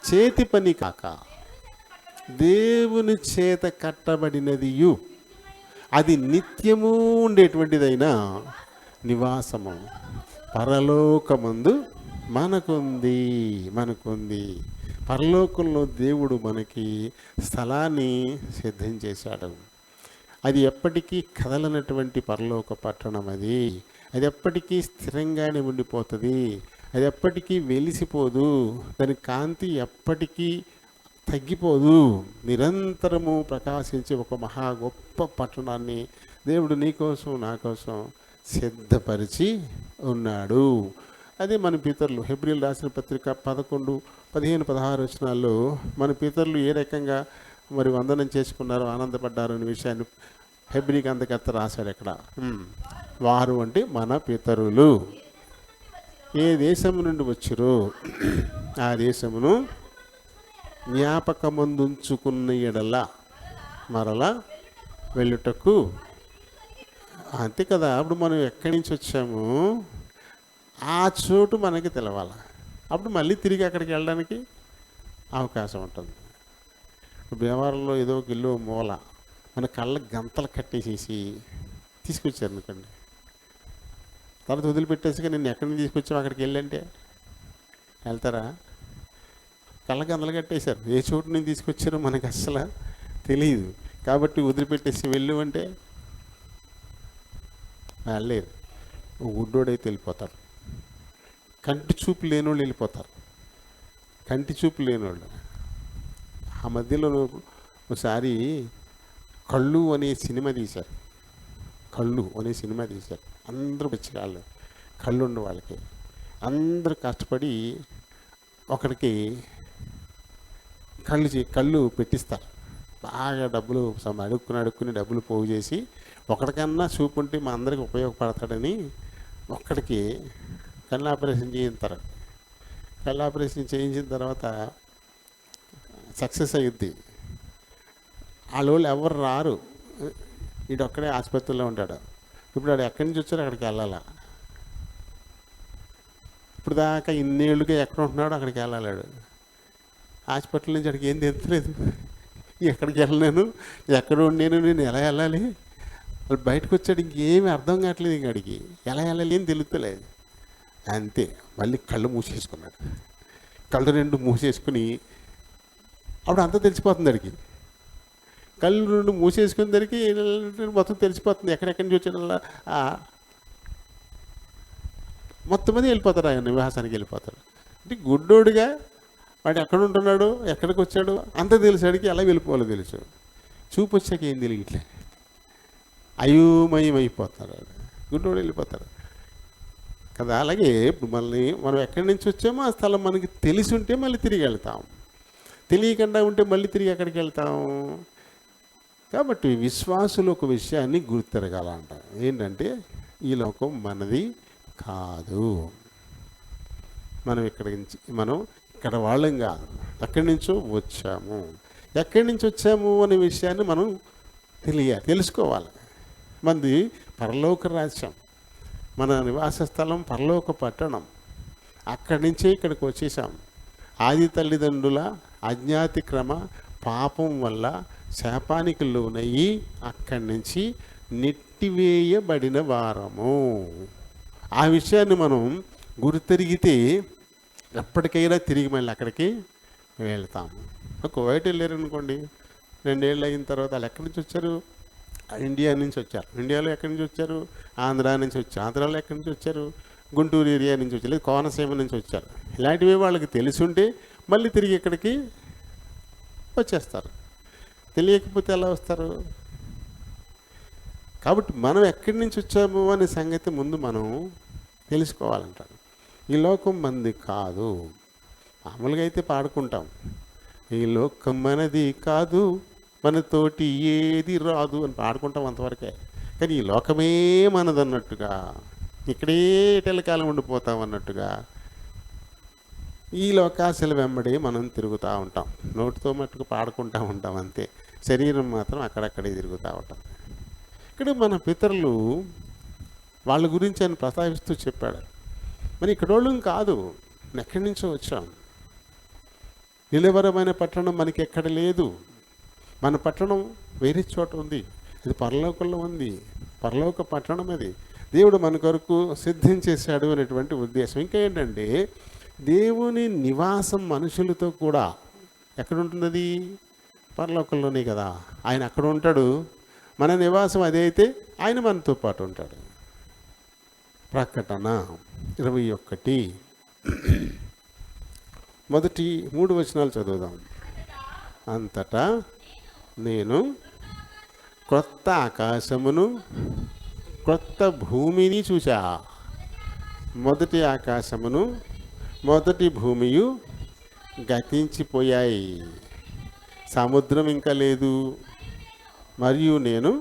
చేతి పని కాక దేవుని చేత కట్టబడినదియు అది నిత్యము ఉండేటువంటిదైనా నివాసము పరలోకమందు మనకుంది. పరలోకంలో దేవుడు మనకి స్థలాన్ని సిద్ధం చేశాడు. అది ఎప్పటికీ కదలనటువంటి పరలోక పట్టణం. అది ఎప్పటికీ స్థిరంగానే ఉండిపోతుంది, అది ఎప్పటికీ వెలిసిపోదు, దాని కాంతి ఎప్పటికీ తగ్గిపోదు, నిరంతరము ప్రకాశించే ఒక మహా గొప్ప పట్టణాన్ని దేవుడు నీకోసం నా కోసం సిద్ధపరిచి ఉన్నాడు. అదే మన పితరులు హెబ్రీయులు రాసిన పత్రిక 11:15-16 మన పితరులు ఏ రకంగా మరి వందనం చేసుకున్నారో ఆనందపడ్డారు అనే విషయాన్ని హెబ్రీ గ్రంథకర్త రాశాడు. ఎక్కడ వారు అంటే మన పితరులు ఏ దేశము నుండి వచ్చిరో ఆ దేశమును జ్ఞాపకమందుంచుకున్న ఎడల మరలా వెళ్ళుటకు. అంతే కదా, అప్పుడు మనం ఎక్కడి నుంచి వచ్చాము ఆ చోటు మనకి తెలవాలి, అప్పుడు మళ్ళీ తిరిగి అక్కడికి వెళ్ళడానికి అవకాశం ఉంటుంది. భీమవరంలో ఏదో ఒక ఇల్లు మూల మన కళ్ళకి గంతలు కట్టేసేసి తీసుకొచ్చారు అనుకోండి, తర్వాత వదిలిపెట్టేసి నేను ఎక్కడి నుంచి తీసుకొచ్చాము అక్కడికి వెళ్ళంటే వెళ్తారా? కళ్ళకి గంతలు కట్టేశారు, ఏ చోటు నుంచి తీసుకొచ్చారో మనకు అస్సలు తెలియదు. కాబట్టి వదిలిపెట్టేసి వెళ్ళు అంటే వెళ్ళలేరు. గుడ్డోడైతే వెళ్ళిపోతారు, కంటి చూపు లేనోళ్ళు వెళ్ళిపోతారు, కంటి చూపు లేనోళ్ళు. ఆ మధ్యలో ఒకసారి కళ్ళు అనే సినిమా తీశారు, అందరూ పిచ్చికాళ్ళు, కళ్ళు ఉన్న వాళ్ళకి అందరూ కష్టపడి ఒకడికి కళ్ళు పెట్టిస్తారు. బాగా డబ్బులు అడుక్కుని డబ్బులు పోగు చేసి ఒకటికన్నా చూపు ఉంటే మా అందరికి ఉపయోగపడతాడని ఒక్కడికి కళ్ళు ఆపరేషన్ చేయిస్తారు. కళ్ళు ఆపరేషన్ చేయించిన తర్వాత సక్సెస్ అయ్యిద్ది. వాళ్ళు ఎవరు రారు, వీడొక్కడే ఆసుపత్రిలో ఉంటాడు. ఇప్పుడు వాడు ఎక్కడి నుంచి వచ్చారో అక్కడికి వెళ్ళాలా. ఇప్పుడు దాకా ఇన్నేళ్ళుగా ఎక్కడ ఉంటున్నాడో అక్కడికి వెళ్ళాడు. హాస్పిటల్ నుంచి అక్కడికి ఏం తెలుస్తలేదు, ఎక్కడికి వెళ్ళలేను, ఎక్కడ ఉండేను, నేను ఎలా వెళ్ళాలి. వాళ్ళు బయటకు వచ్చాడు, ఇంకేమీ అర్థం కావట్లేదు. ఇంక అడిగి ఎలా వెళ్ళాలి అని తెలుస్తలేదు. అంతే, మళ్ళీ కళ్ళు మూసేసుకున్నాడు. కళ్ళు రెండు మూసేసుకుని అప్పుడు అంతా తెలిసిపోతుంది. అడిగి కళ్ళు రెండు మూసేసుకుని దరికి మొత్తం తెలిసిపోతుంది. ఎక్కడెక్కడి నుంచి వచ్చాడు మొత్తం మంది వెళ్ళిపోతారు, ఆయన నివాసానికి వెళ్ళిపోతారు. అంటే గుడ్డోడుగా వాడు ఎక్కడ ఉంటున్నాడు, ఎక్కడికి వచ్చాడు అంత తెలిసాడికి ఎలా వెళ్ళిపోవాలో తెలుసు. చూపు వచ్చాక ఏం తెలియట్లే, అయోమయం అయిపోతారు, గుడ్డోడు వెళ్ళిపోతారు కదా. అలాగే ఇప్పుడు మనం ఎక్కడి నుంచి వచ్చామో ఆ స్థలం మనకి తెలిసి ఉంటే మళ్ళీ తిరిగి వెళ్తాం, తెలియకుండా ఉంటే మళ్ళీ తిరిగి ఎక్కడికి వెళ్తాం. కాబట్టి విశ్వాసులు ఒక విషయాన్ని గుర్తెరగాలంట, ఏంటంటే ఈ లోకం మనది కాదు, మనం ఇక్కడ వాళ్ళం కాదు, ఎక్కడి నుంచో వచ్చాము. ఎక్కడి నుంచి వచ్చాము అనే విషయాన్ని మనం తెలుసుకోవాలి. మనది పరలోక రాజ్యం, మన నివాస స్థలం పరలోక పట్టణం, అక్కడి నుంచే ఇక్కడికి వచ్చేసాం. ఆది తల్లిదండ్రుల అజ్ఞాతిక్రమ పాపం వల్ల శాపానికి లోనయ్యి అక్కడి నుంచి నెట్టివేయబడిన వారము. ఆ విషయాన్ని మనం గుర్తెరిగితే ఎప్పటికైనా తిరిగి మళ్ళీ అక్కడికి వెళ్తాము. కువైట్ వెళ్ళారు అనుకోండి, 2 ఏళ్ళు అయిన తర్వాత వాళ్ళు ఎక్కడి నుంచి వచ్చారు, ఇండియా నుంచి వచ్చారు. ఇండియాలో ఎక్కడి నుంచి వచ్చారు, ఆంధ్రా నుంచి వచ్చారు. ఆంధ్రాలో ఎక్కడి నుంచి వచ్చారు, గుంటూరు ఏరియా నుంచి వచ్చారు, లేదు కోనసీమ నుంచి వచ్చారు. ఇలాంటివి వాళ్ళకి తెలుసుంటే మళ్ళీ తిరిగి ఇక్కడికి వచ్చేస్తారు. తెలియకపోతే ఎలా వస్తారు? కాబట్టి మనం ఎక్కడి నుంచి వచ్చాము అనే సంగతి ముందు మనం తెలుసుకోవాలంటారు. ఈ లోకం మనది కాదు. మామూలుగా అయితే పాడుకుంటాం, ఈ లోకం మనది కాదు, మనతోటి ఏది రాదు అని పాడుకుంటాం, అంతవరకే. కానీ ఈ లోకమే మనదన్నట్టుగా, ఇక్కడే టెలకాలం ఉండిపోతాం అన్నట్టుగా ఈ లోకాశల వెంబడి మనం తిరుగుతూ ఉంటాం. నోటితో మట్టుకు పాడుకుంటూ ఉంటాం అంతే, శరీరం మాత్రం అక్కడక్కడే తిరుగుతూ ఉంటాం. ఇక్కడ మన పితరులు వాళ్ళ గురించి ఆయన ప్రస్తావిస్తూ చెప్పాడు. మరి ఇక్కడ వాళ్ళం కాదు, ఎక్కడి నుంచో వచ్చాం. నిలవరమైన పట్టణం మనకి ఎక్కడ లేదు. మన పట్టణం వేరే చోట ఉంది, అది పరలోకంలో ఉంది. పరలోక పట్టణం అది దేవుడు మన కొరకు సిద్ధం చేశాడు అనేటువంటి ఉద్దేశం. ఇంకా ఏంటంటే దేవుని నివాసం మనుషులతో కూడా ఎక్కడ ఉంటుంది, పరలోకంలోనే కదా. ఆయన అక్కడ ఉంటాడు, మన నివాసం అదే అయితే ఆయన మనతో పాటు ఉంటాడు. ప్రకటన 21 మొదటి 3 వచనాలు చదువుదాం. అంతటా నేను క్రొత్త ఆకాశమును క్రొత్త భూమిని చూశా. మొదటి ఆకాశమును మొదటి భూమియు గతించిపోయాయి, సముద్రం ఇంకా లేదు. మరియు నేను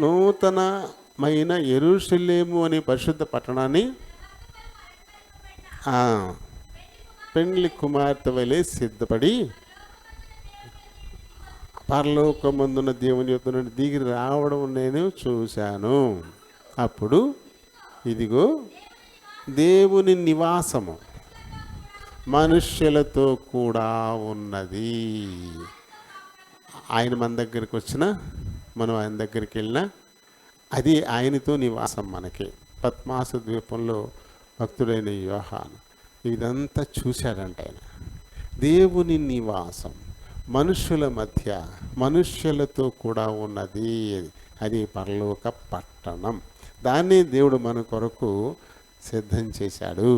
నూతనమైన యెరూషలేము అనే పరిశుద్ధ పట్టణాన్ని పెండ్లి కుమార్తె వలె సిద్ధపడి పరలోకమందున దేవుని యొద్ద నుండి దిగి రావడం నేను చూశాను. అప్పుడు ఇదిగో దేవుని నివాసము మనుష్యులతో కూడా ఉన్నది. ఆయన మన దగ్గరికి వచ్చిన, మనం ఆయన దగ్గరికి వెళ్ళినా అది ఆయనతో నివాసం మనకి. పద్మాస ద్వీపంలో భక్తుడైన యోహాను ఇదంతా చూశాడంట. ఆయన దేవుని నివాసం మనుష్యుల మధ్య, మనుష్యులతో కూడా ఉన్నది, అది పరలోక పట్టణం. దాన్ని దేవుడు మన కొరకు సిద్ధం చేశాడు.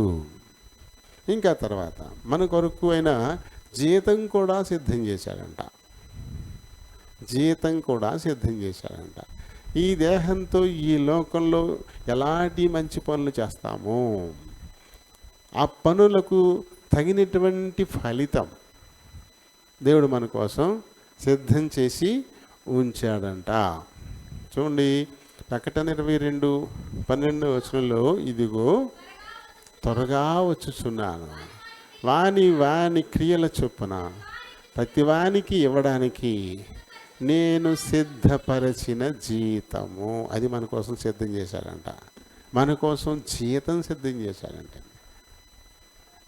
ఇంకా తర్వాత మన కొరకు ఆయన జీతం కూడా సిద్ధం చేశాడంట. జీతం కూడా సిద్ధం చేశాడంట. ఈ దేహంతో ఈ లోకంలో ఎలాంటి మంచి పనులు చేస్తామో ఆ పనులకు తగినటువంటి ఫలితం దేవుడు మన కోసం సిద్ధం చేసి ఉంచాడంట. చూడండి, ప్రకటన 22:12 వచనంలో, ఇదిగో త్వరగా వచ్చుచున్నాను, వాని క్రియల చొప్పున ప్రతి వానికి ఇవ్వడానికి నేను సిద్ధపరచిన జీతము. అది మన కోసం సిద్ధం చేశాడంట. మన కోసం జీతం సిద్ధం చేశాడంట.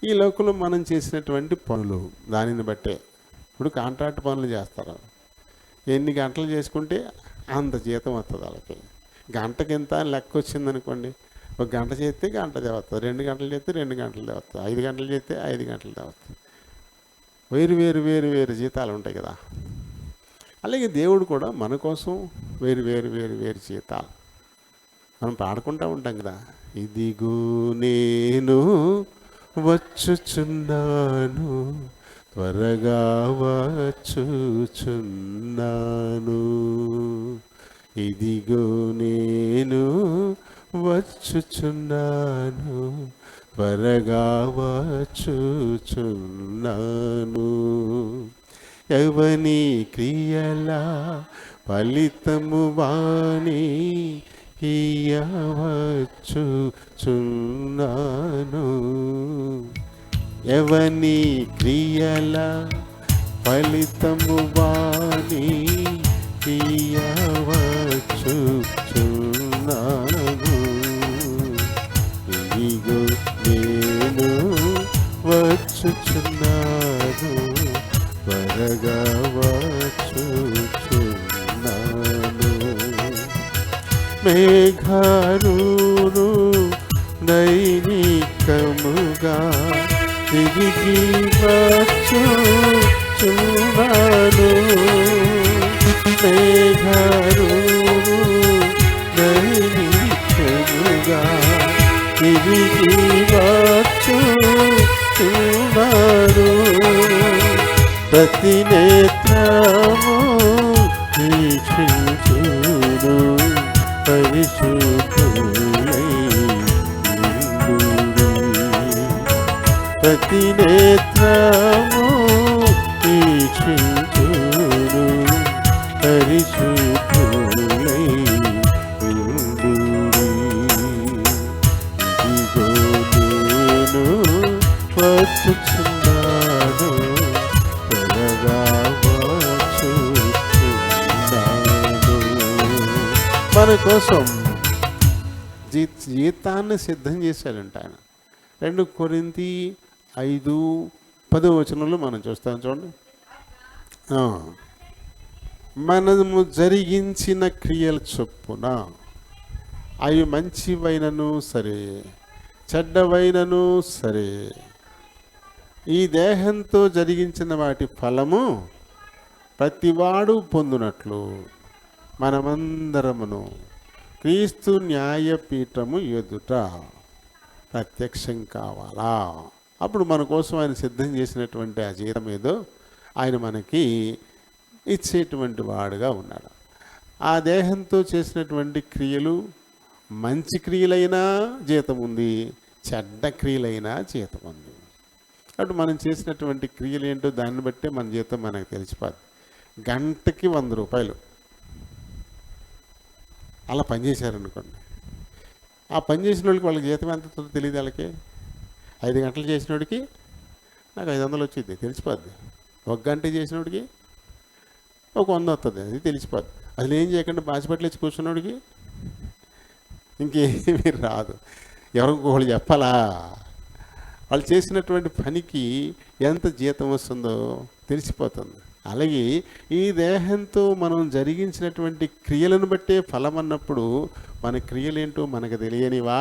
ఈ లోకంలో మనం చేసినటువంటి పనులు దానిని బట్టే. ఇప్పుడు కాంట్రాక్ట్ పనులు చేస్తారు. ఎన్ని గంటలు చేసుకుంటే అంత జీతం వస్తుంది వాళ్ళకి. గంటకింత లెక్క వచ్చిందనుకోండి, ఒక గంట చేస్తే గంట తేవస్తుంది, 2 గంటలు చేస్తే 2 గంటలు తేవస్తుంది, 5 గంటలు చేస్తే 5 గంటలు తేవస్తుంది. వేరు జీతాలు ఉంటాయి కదా. అలాగే దేవుడు కూడా మన కోసం వేరు జీతాలు. మనం పాడుకుంటూ ఉంటాం కదా, ఇదిగో నేను వచ్చుచున్నాను, త్వరగా వచ్చుచున్నాను, ఇదిగో నేను వచ్చుచున్నాను, త్వరగా వచ్చుచున్నాను, ఎవని క్రియల ఫలితము వాని ఇయ్యవచ్చుచున్నాను, ఎవని క్రియల ఫలితము వాని ఇయ్యవచ్చుచున్నాను, ఇదిగో నేను వచ్చుచున్నాను, త్వరగా వచ్చుచున్నాను, మేఘారును దైనికముగా తిరిగి వచ్చుచున్నాను, మేఘారును దైనికముగా తిరిగి వచ్చుచున్నాను, ప్రతి నేత్రము వీక్షించును, పరిశుద్ధులై ఉండుడి, ప్రతి నేత్రము వీక్షించును, పరిశుద్ధులై ఉండుడి, ఇదిగో నేను వచ్చుచున్నాను, త్వరగా వచ్చుచున్నాను. మన కోసం జీతాన్ని సిద్ధం చేశాడంట ఆయన. 2 కొరింథీ 5:10 మనం చూస్తాం. చూడండి, మనము జరిగించిన క్రియల చొప్పున అవి మంచివైనను సరే చెడ్డవైనను సరే, ఈ దేహంతో జరిగించిన వాటి ఫలము ప్రతివాడు పొందునట్లు మనమందరమును క్రీస్తు న్యాయపీఠము ఎదుట ప్రత్యక్షం కావాలా. అప్పుడు మన కోసం ఆయన సిద్ధం చేసినటువంటి ఆ జీతం ఏదో ఆయన మనకి ఇచ్చేటువంటి వాడుగా ఉన్నాడు. ఆ దేహంతో చేసినటువంటి క్రియలు మంచి క్రియలైనా జీతం ఉంది, చెడ్డ క్రియలైనా జీతం ఉంది. అటు మనం చేసినటువంటి క్రియలు ఏంటో దాన్ని బట్టే మన జీతం మనకు తెలిసిపోద్ది. గంటకి 100 రూపాయలు అలా పనిచేశారనుకోండి, ఆ పని చేసిన వాళ్ళకి వాళ్ళకి జీతం ఎంత తెలియదు. వాళ్ళకి 5 గంటలు చేసినోడికి నాకు 500 వచ్చింది తెలిసిపోద్ది. 1 గంట చేసినోడికి ఒక 100 వస్తుంది, అది తెలిసిపోద్ది. అసలు ఏం చేయకుండా బాసిపట్లు వచ్చి కూర్చున్నోడికి ఇంకేమీ రాదు. ఎవరికొకళ్ళు చెప్పాలా? వాళ్ళు చేసినటువంటి పనికి ఎంత జీతం వస్తుందో తెలిసిపోతుంది. అలాగే ఈ దేహంతో మనం జరిగించినటువంటి క్రియలను బట్టే ఫలం అన్నప్పుడు మన క్రియలేంటో మనకు తెలియనివా?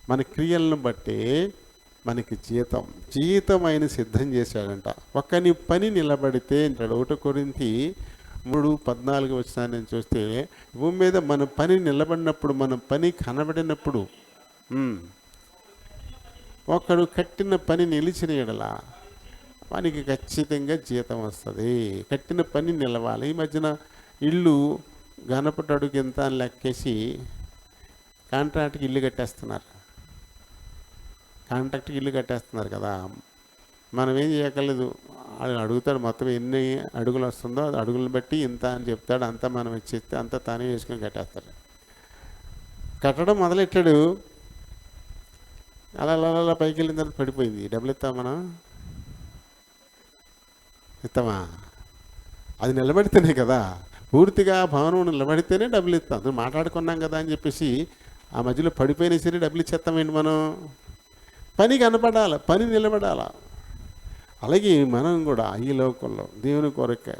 మన క్రియలను బట్టే మనకి జీతం ఆయన సిద్ధం చేశాడంట. ఒక్కని పని నిలబడితే అంటాడు. 1 కొరింథీ 3:14 నేను చూస్తే, భూమి మీద మన పని నిలబడినప్పుడు, మన పని కనబడినప్పుడు, ఒకడు కట్టిన పని నిలిచిన ఎడల వానికి ఖచ్చితంగా జీతం వస్తుంది. కట్టిన పని నిలవాలి. ఈ మధ్యన ఇల్లు గణపటి అడుగు ఎంత అని లెక్కేసి కాంట్రాక్ట్కి ఇల్లు కట్టేస్తున్నారు కదా. మనం ఏం చేయక్కర్లేదు, అడుగుతాడు మొత్తం ఎన్ని అడుగులు వస్తుందో అది అడుగులను బట్టి ఇంత అని చెప్తాడు. అంతా మనం ఇచ్చేస్తే అంతా తానే వేసుకొని కట్టేస్తాడు. కట్టడం మొదలెట్టాడు. అలా అలా అలా పైకి వెళ్ళిన తర్వాత పడిపోయింది. డబ్బులు ఇస్తాం మనం, ఇస్తామా? అది నిలబడితేనే కదా, పూర్తిగా భవనం నిలబడితేనే డబ్బులు ఇస్తాం. అందులో మాట్లాడుకున్నాం కదా అని చెప్పేసి ఆ మధ్యలో పడిపోయినా సరే డబ్బులు ఇచ్చేస్తామేంటి మనం? పని కనపడాలి, పని నిలబడాల. అలాగే మనం కూడా ఈ లోకంలో దేవుని కొరకే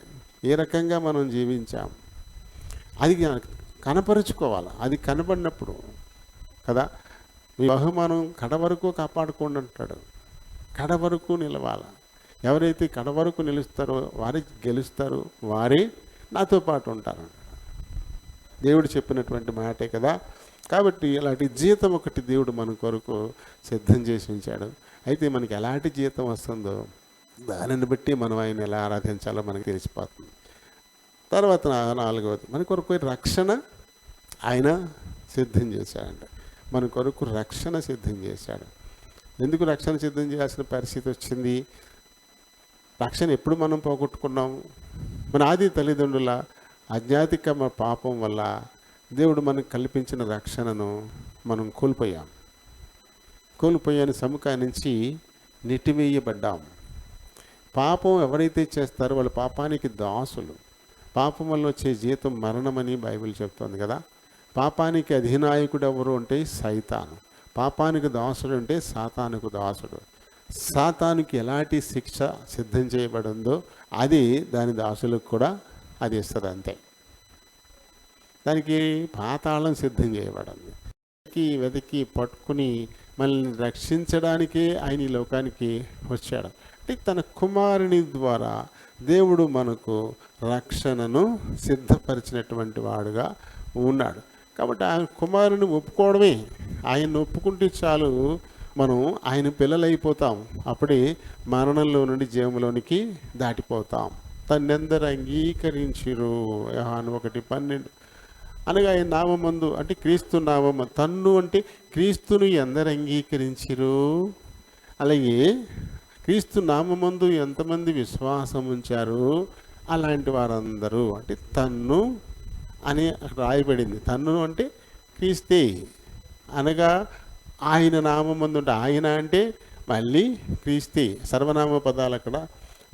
ఏ రకంగా మనం జీవించాం అది కనపరుచుకోవాలి. అది కనబడినప్పుడు కదా మీ బహుమానం కడ వరకు కాపాడుకోండి అంటాడు. కడ వరకు నిలవాలి. ఎవరైతే కడ వరకు నిలుస్తారో వారే గెలుస్తారు, వారే నాతో పాటు ఉంటారు. దేవుడు చెప్పినటువంటి మాటే కదా. కాబట్టి ఇలాంటి జీతం ఒకటి దేవుడు మన కొరకు సిద్ధం చేసి ఉంచాడు. అయితే మనకి ఎలాంటి జీతం వస్తుందో దానిని బట్టి మనం ఆయన ఎలా ఆరాధించాలో మనకు తెలిసిపోతుంది. తర్వాత 4వది, మన కొరకు రక్షణ ఆయన సిద్ధం చేశాడంట. మన కొరకు రక్షణ సిద్ధం చేశాడు. ఎందుకు రక్షణ సిద్ధం చేయాల్సిన పరిస్థితి వచ్చింది? రక్షణ ఎప్పుడు మనం పోగొట్టుకున్నాం? మన ఆది తల్లిదండ్రుల అజ్ఞాతిక పాపం వల్ల దేవుడు మనకు కల్పించిన రక్షణను మనం కోల్పోయాని సముఖా నుంచి నెట్టివేయబడ్డాం. పాపం ఎవరైతే చేస్తారో వాళ్ళు పాపానికి దాసులు. పాపం వల్ల వచ్చే జీతం మరణమని బైబిల్ చెప్తోంది కదా. పాపానికి అధినాయకుడు ఎవరు అంటే సైతాను. పాపానికి దాసుడు అంటే సాతానుకు దాసుడు. సాతానుకి ఎలాంటి శిక్ష సిద్ధం చేయబడిందో అది దాని దాసులకు కూడా అది ఇస్తుంది అంతే. దానికి పాతాళం సిద్ధం చేయబడింది. వెతికి పట్టుకుని మనల్ని రక్షించడానికే ఆయన ఈ లోకానికి వచ్చాడు. అంటే తన కుమారుని ద్వారా దేవుడు మనకు రక్షణను సిద్ధపరిచినటువంటి వాడుగా ఉన్నాడు. కాబట్టి ఆయన కుమారుని ఒప్పుకోవడమే. ఆయన్ని ఒప్పుకుంటే చాలు, మనం ఆయన పిల్లలైపోతాం. అప్పుడే మరణంలో నుండి జీవంలోనికి దాటిపోతాం. తన్నెందరు అంగీకరించిరు యోహాను 1:12 అనగా ఆయన నామమందు అంటే క్రీస్తు నామము. తన్ను అంటే క్రీస్తును ఎందరు అంగీకరించిరు, అలాగే క్రీస్తు నామమందు ఎంతమంది విశ్వాసం ఉంచారు అలాంటి వారందరూ. అంటే తన్ను అని రాయబడింది. తన్ను అంటే క్రీస్తే అనగా ఆయన నామమందు అంటే ఆయన అంటే మళ్ళీ క్రీస్తే. సర్వనామ పదాలు అక్కడ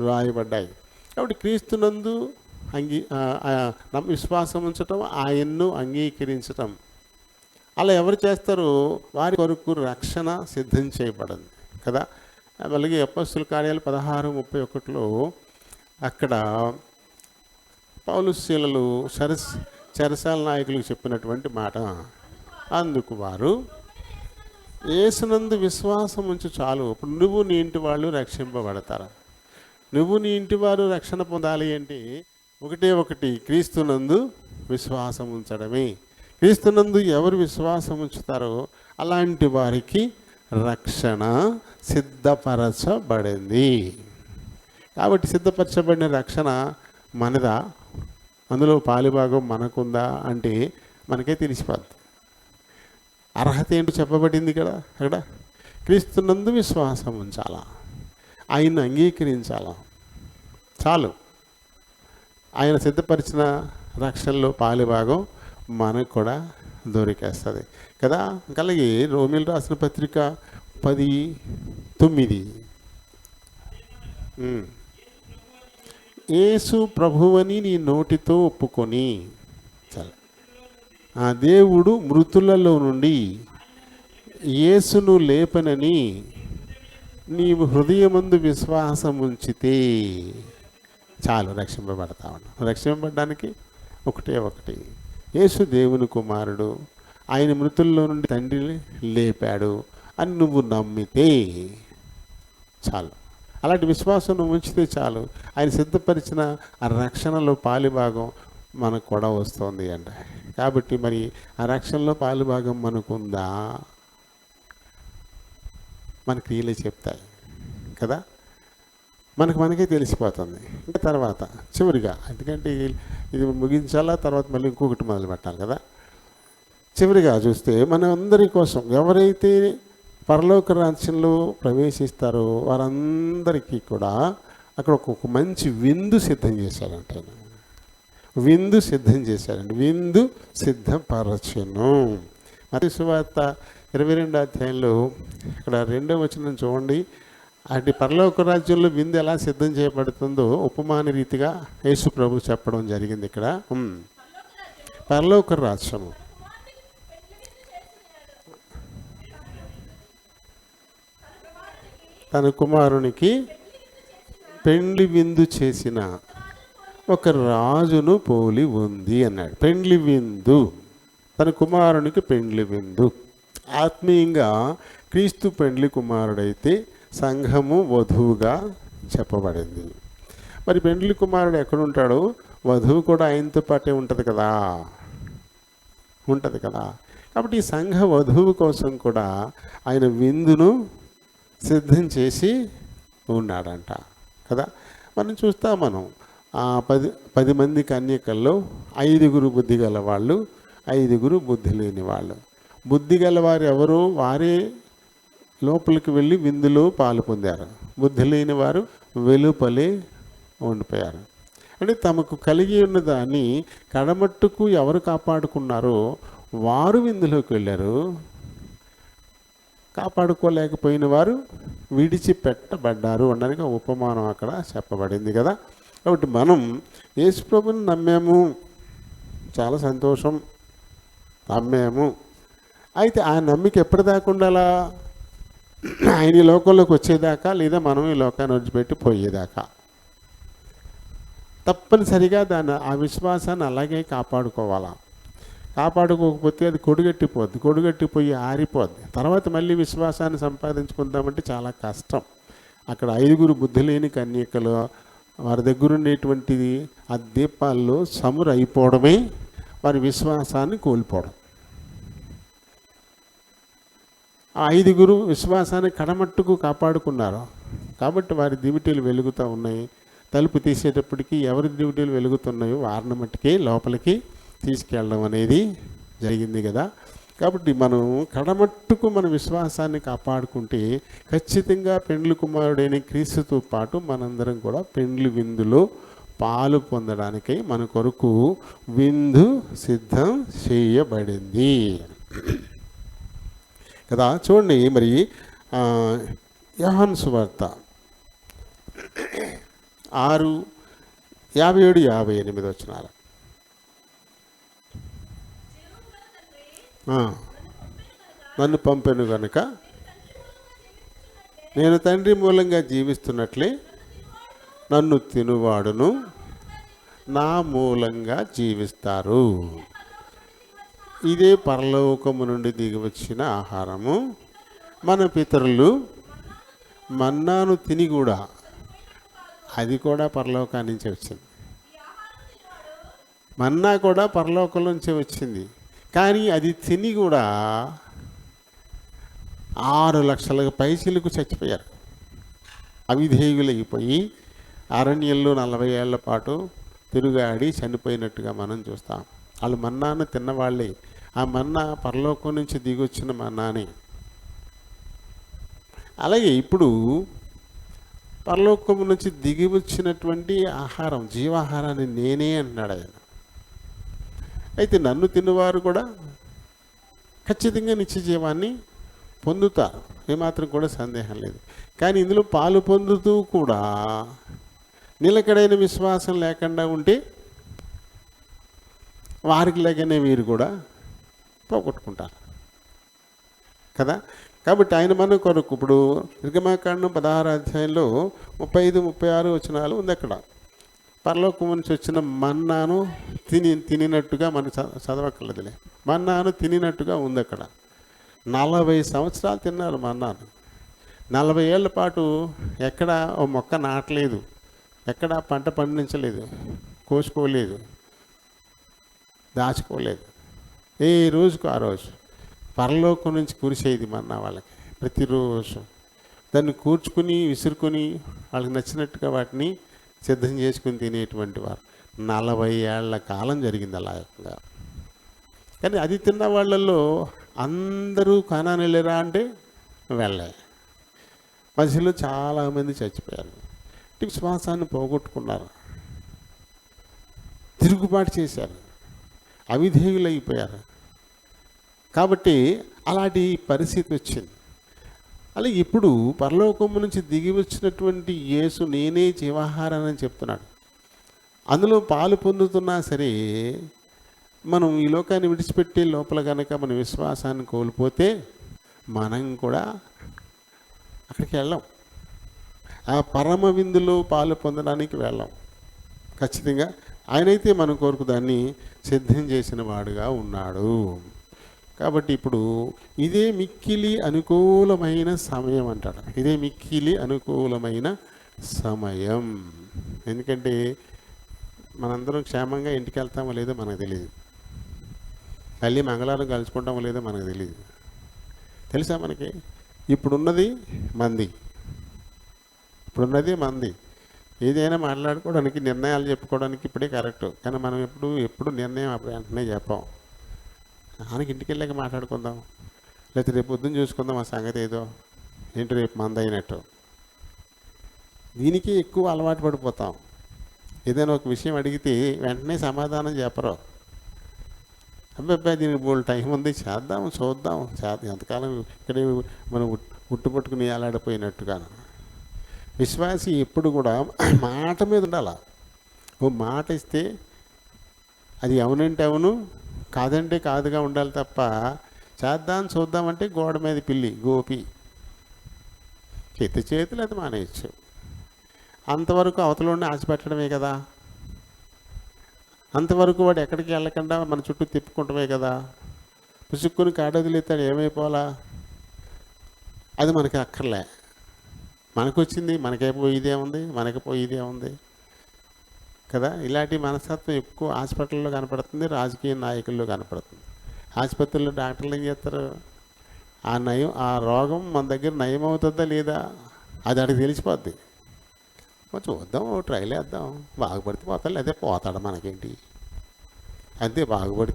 రాయబడ్డాయి. కాబట్టి క్రీస్తునందు విశ్వాసం ఉంచటం, ఆయన్ను అంగీకరించటం. అలా ఎవరు చేస్తారో వారి కొరకు రక్షణ సిద్ధం చేయబడింది కదా. అలాగే అపొస్తలుల కార్యాలు 16:31 అక్కడ పౌలు శీలలు చెరసాల నాయకులకు చెప్పినటువంటి మాట. అందుకు వారు యేసునందు విశ్వాసం ఉంచి చాలు. ఇప్పుడు నువ్వు నీ ఇంటి వాళ్ళు రక్షింపబడతారు. నువ్వు నీ ఇంటి వారు రక్షణ పొందాలి అంటే ఒకటి క్రీస్తునందు విశ్వాసం ఉంచడమే. క్రీస్తునందు ఎవరు విశ్వాసం ఉంచుతారో అలాంటి వారికి రక్షణ సిద్ధపరచబడింది. కాబట్టి సిద్ధపరచబడిన రక్షణ మనదా, అందులో పాలిభాగం మనకుందా అంటే మనకే తెలిసిపోద్ది. అర్హత ఏంటో చెప్పబడింది కదా అక్కడ. క్రీస్తునందు విశ్వాసం ఉంచాలా, ఆయన్ని అంగీకరించాలా, చాలు. ఆయన సిద్ధపరిచిన రక్షణలో పాలిభాగం మనకు కూడా దొరికేస్తుంది కదా. అలాగే రోమీయులు రాసిన పత్రిక 10:9 యేసు ప్రభువని నీ నోటితో ఒప్పుకొని ఆ దేవుడు మృతులలో నుండి యేసును లేపనని నీవు హృదయమందు విశ్వాసం ఉంచితే చాలు, రక్షింపబడతా ఉన్నాం. రక్షింపబడడానికి ఒకటి యేసు దేవుని కుమారుడు, ఆయన మృతుల్లో నుండి తండ్రిని లేపాడు అని నువ్వు నమ్మితే చాలు. అలాంటి విశ్వాసం నువ్వు ఉంచితే చాలు. ఆయన సిద్ధపరిచిన ఆ రక్షణలో పాలిభాగం మనకు కూడా వస్తుంది అంట. కాబట్టి మరి ఆ రక్షణలో పాలిభాగం మనకుందా? మన క్రియలే చెప్తాయి కదా. మనకే తెలిసిపోతుంది. ఇంకా తర్వాత చివరిగా, ఎందుకంటే ఇది ముగించాలా, తర్వాత మళ్ళీ ఇంకొకటి మొదలు పెట్టాలి కదా. చివరిగా చూస్తే మన అందరి కోసం ఎవరైతే పరలోక రాజ్యంలో ప్రవేశిస్తారో వారందరికీ కూడా అక్కడ ఒక మంచి విందు సిద్ధం చేశారంట ఆయన. విందు సిద్ధం చేశారండి. విందు సిద్ధపరచును. మత్తయి సువార్త 22వ అధ్యాయంలో ఇక్కడ 2వ వచనం చూడండి. అటు పరలోక రాజ్యంలో విందు ఎలా సిద్ధం చేయబడుతుందో ఉపమాన రీతిగా యేసు ప్రభు చెప్పడం జరిగింది. ఇక్కడ పరలోక రాజ్యము తన కుమారునికి పెండ్లి విందు చేసిన ఒక రాజును పోలి ఉంది అన్నాడు. పెండ్లి విందు, తన కుమారునికి పెండ్లి విందు. ఆత్మీయంగా క్రీస్తు పెండ్లి కుమారుడైతే సంఘము వధువుగా చెప్పబడింది. మరి పెండ్లి కుమారుడు ఎక్కడుంటాడు? వధువు కూడా ఆయనతో పాటే ఉంటుంది కదా. కాబట్టి ఈ సంఘ వధువు కోసం కూడా ఆయన విందును సిద్ధం చేసి ఉన్నాడంట కదా. మనం చూస్తాం, మనం 10 మంది కన్యకల్లో 5 బుద్ధి గల వాళ్ళు, 5 బుద్ధి లేని వాళ్ళు. బుద్ధి గలవారు ఎవరు? వారే లోపలికి వెళ్ళి విందులో పాలు పొందారు. బుద్ధి లేని వారు వెలుపలే ఉండిపోయారు. అంటే తమకు కలిగి ఉన్న దాన్ని కడమట్టుకు ఎవరు కాపాడుకున్నారో వారు విందులోకి వెళ్ళారు. కాపాడుకోలేకపోయిన వారు విడిచిపెట్టబడ్డారు అనడానికి ఉపమానం అక్కడ చెప్పబడింది కదా. కాబట్టి మనం యేసు ప్రభువుని నమ్మాము, చాలా సంతోషం, నమ్మాము. అయితే ఆ నమ్మిక ఎప్పటిదాకా ఉండాలా? ఆయన ఈ లోకంలోకి వచ్చేదాకా, లేదా మనం ఈ లోకాన్ని వదిలిపెట్టి పోయేదాకా. తప్పనిసరిగా ఆ విశ్వాసాన్ని అలాగే కాపాడుకోవాలా. కాపాడుకోకపోతే అది కొడుగట్టిపోయి ఆరిపోద్ది. తర్వాత మళ్ళీ విశ్వాసాన్ని సంపాదించుకుందామంటే చాలా కష్టం. అక్కడ 5 బుద్ధి లేని కన్యకలు, వారి దగ్గర ఉండేటువంటిది ఆ దీపాల్లో సమురు అయిపోవడమే వారి విశ్వాసాన్ని కోల్పోవడం. ఆ 5 విశ్వాసాన్ని కడమట్టుకు కాపాడుకున్నారు కాబట్టి వారి దివిటీలు వెలుగుతూ ఉన్నాయి. తలుపు తీసేటప్పటికి ఎవరి దివిటీలు వెలుగుతున్నాయో వారిని మట్టుకే లోపలికి తీసుకెళ్ళడం అనేది జరిగింది కదా. కాబట్టి మనం కడమట్టుకు మన విశ్వాసాన్ని కాపాడుకుంటే ఖచ్చితంగా పెండ్లి కుమారుడైన క్రీస్తుతో పాటు మనందరం కూడా పెండ్లి విందులో పాలు పొందడానికై మన కొరకు విందు సిద్ధం చేయబడింది కదా. చూడండి, మరి యోహాను సువార్త 6:57-58 వచనాలు. నన్ను పంపెను గనుక నేను తండ్రి మూలంగా జీవిస్తున్నట్లే నన్ను తినువాడును నా మూలంగా జీవిస్తారు. ఇదే పరలోకము నుండి దిగి వచ్చిన ఆహారము. మన పితరులు మన్నాను తిని కూడా, అది కూడా పరలోకాన్ని నుంచే వచ్చింది. మన్నా కూడా పరలోకం నుంచే వచ్చింది. కానీ అది తిని కూడా 6 లక్షల పైచిలకు చచ్చిపోయారు. అవిధేయులైపోయి అరణ్యంలో 40 ఏళ్ల పాటు తిరుగాడి చనిపోయినట్టుగా మనం చూస్తాం. వాళ్ళు మన్నాను తిన్నవాళ్ళే. ఆ మన్నా పరలోకం నుంచి దిగొచ్చిన మన్నానే. అలాగే ఇప్పుడు పరలోకం నుంచి దిగి వచ్చినటువంటి ఆహారం, జీవాహారాన్ని నేనే అంటున్నాడు ఆయన. అయితే నన్ను తిన్నవారు కూడా ఖచ్చితంగా నిత్య జీవాన్ని పొందుతారు, ఏమాత్రం కూడా సందేహం లేదు. కానీ ఇందులో పాలు పొందుతూ కూడా నిలకడైన విశ్వాసం లేకుండా ఉంటే వారికి లేకనే వీరు కూడా పోగొట్టుకుంటారు కదా. కాబట్టి ఆయన మన కొరకు ఇప్పుడు నిర్గమాకాండం 16వ అధ్యాయంలో 35-36 వచనాలు ఉంది. అక్కడ పరలోకం నుంచి వచ్చిన మన్నాను తినినట్టుగా మనం చదవక్కర్లేదులే. మన్నాను తినినట్టుగా ఉంది. అక్కడ 40 సంవత్సరాలు తిన్నారు మన్నాను. 40 ఏళ్ల పాటు ఎక్కడ ఓ మొక్క నాటలేదు, ఎక్కడ పంట పండించలేదు, కోసుకోలేదు, దాచుకోలేదు. ఏ రోజుకు ఆ రోజు పరలోకం నుంచి కురిసేది మన్నా వాళ్ళకి ప్రతిరోజు. దాన్ని కూర్చుకుని విసురుకొని వాళ్ళకి నచ్చినట్టుగా వాటిని సిద్ధం చేసుకుని తినేటువంటి వారు 40 ఏళ్ల కాలం జరిగింది అలాగా. కానీ అది తిన్న వాళ్ళల్లో అందరూ కానాను వెళ్ళారా అంటే వెళ్ళే. మధ్యలో చాలామంది చచ్చిపోయారు. విశ్వాసాన్ని పోగొట్టుకున్నారు, తిరుగుబాటు చేశారు, అవిధేయులైపోయారు. కాబట్టి అలాంటి పరిస్థితి వచ్చింది. అలాగే ఇప్పుడు పరలోకము నుంచి దిగి వచ్చినటువంటి యేసు నేనే జీవాహారాన్ని చెప్తున్నాడు. అందులో పాలు పొందుతున్నా సరే మనం ఈ లోకాన్ని విడిచిపెట్టి లోపల కనుక మన విశ్వాసాన్ని కోల్పోతే మనం కూడా అక్కడికి వెళ్ళాం, ఆ పరమ విందులో పాలు పొందడానికి వెళ్ళాం. ఖచ్చితంగా ఆయనైతే మన కొరకు దాన్ని సిద్ధం చేసిన వాడుగా ఉన్నాడు. కాబట్టి ఇప్పుడు ఇదే మిక్కిలి అనుకూలమైన సమయం అంటాడు. ఇదే మిక్కిలి అనుకూలమైన సమయం. ఎందుకంటే మనందరం క్షేమంగా ఇంటికి వెళ్తామో లేదో మనకు తెలియదు, మళ్ళీ మంగళవారం కలుసుకుంటామో లేదో మనకు తెలియదు. తెలుసా మనకి? ఇప్పుడున్నది మంది, ఏదైనా మాట్లాడుకోవడానికి, నిర్ణయాలు చెప్పుకోవడానికి ఇప్పుడే కరెక్ట్. కానీ మనం ఎప్పుడు నిర్ణయం వెంటనే చెప్పాం. నాన్నకి ఇంటికి వెళ్ళాక మాట్లాడుకుందాం, లేకపోతే రేపు పొద్దున్న చూసుకుందాం ఆ సంగతి ఏదో, ఏంటి రేపు మంది అయినట్టు. దీనికి ఎక్కువ అలవాటు పడిపోతాం. ఏదైనా ఒక విషయం అడిగితే వెంటనే సమాధానం చెప్పరు. అబ్బాయి దీనికి బోల్ టైం ఉంది, చూద్దాం ఎంతకాలం ఇక్కడే మనం ఉట్టుపట్టుకుని అలాడిపోయినట్టుగాను. విశ్వాసి ఎప్పుడు కూడా మాట మీద ఉండాల. ఓ మాట ఇస్తే అది అవునంటే అవును, కాదంటే కాదుగా ఉండాలి తప్ప చూద్దామంటే గోడ మీద పిల్లి గోపి చేతులు అది మానేయచ్చు. అంతవరకు అవతలని ఆశపెట్టడమే కదా, అంతవరకు వాడు ఎక్కడికి వెళ్ళకుండా మన చుట్టూ తిప్పుకుంటమే కదా. పుసుక్కుని కాడొదిలేస్తాడు, ఏమైపోవాలా? అది మనకి అక్కర్లే. మనకు వచ్చింది మనకే పోయిదే ఉంది కదా. ఇలాంటి మనస్తత్వం ఎక్కువ హాస్పిటల్లో కనపడుతుంది, రాజకీయ నాయకుల్లో కనపడుతుంది. ఆసుపత్రుల్లో డాక్టర్లు ఏం చేస్తారు? ఆ రోగం మన దగ్గర నయం అవుతుందా లేదా అది అడిగి తెలిసిపోద్ది. చూద్దాం, ట్రైల్ వేద్దాం, బాగుపడితే పోతాడు, లేదా పోతాడు, మనకేంటి అంతే. బాగుపడి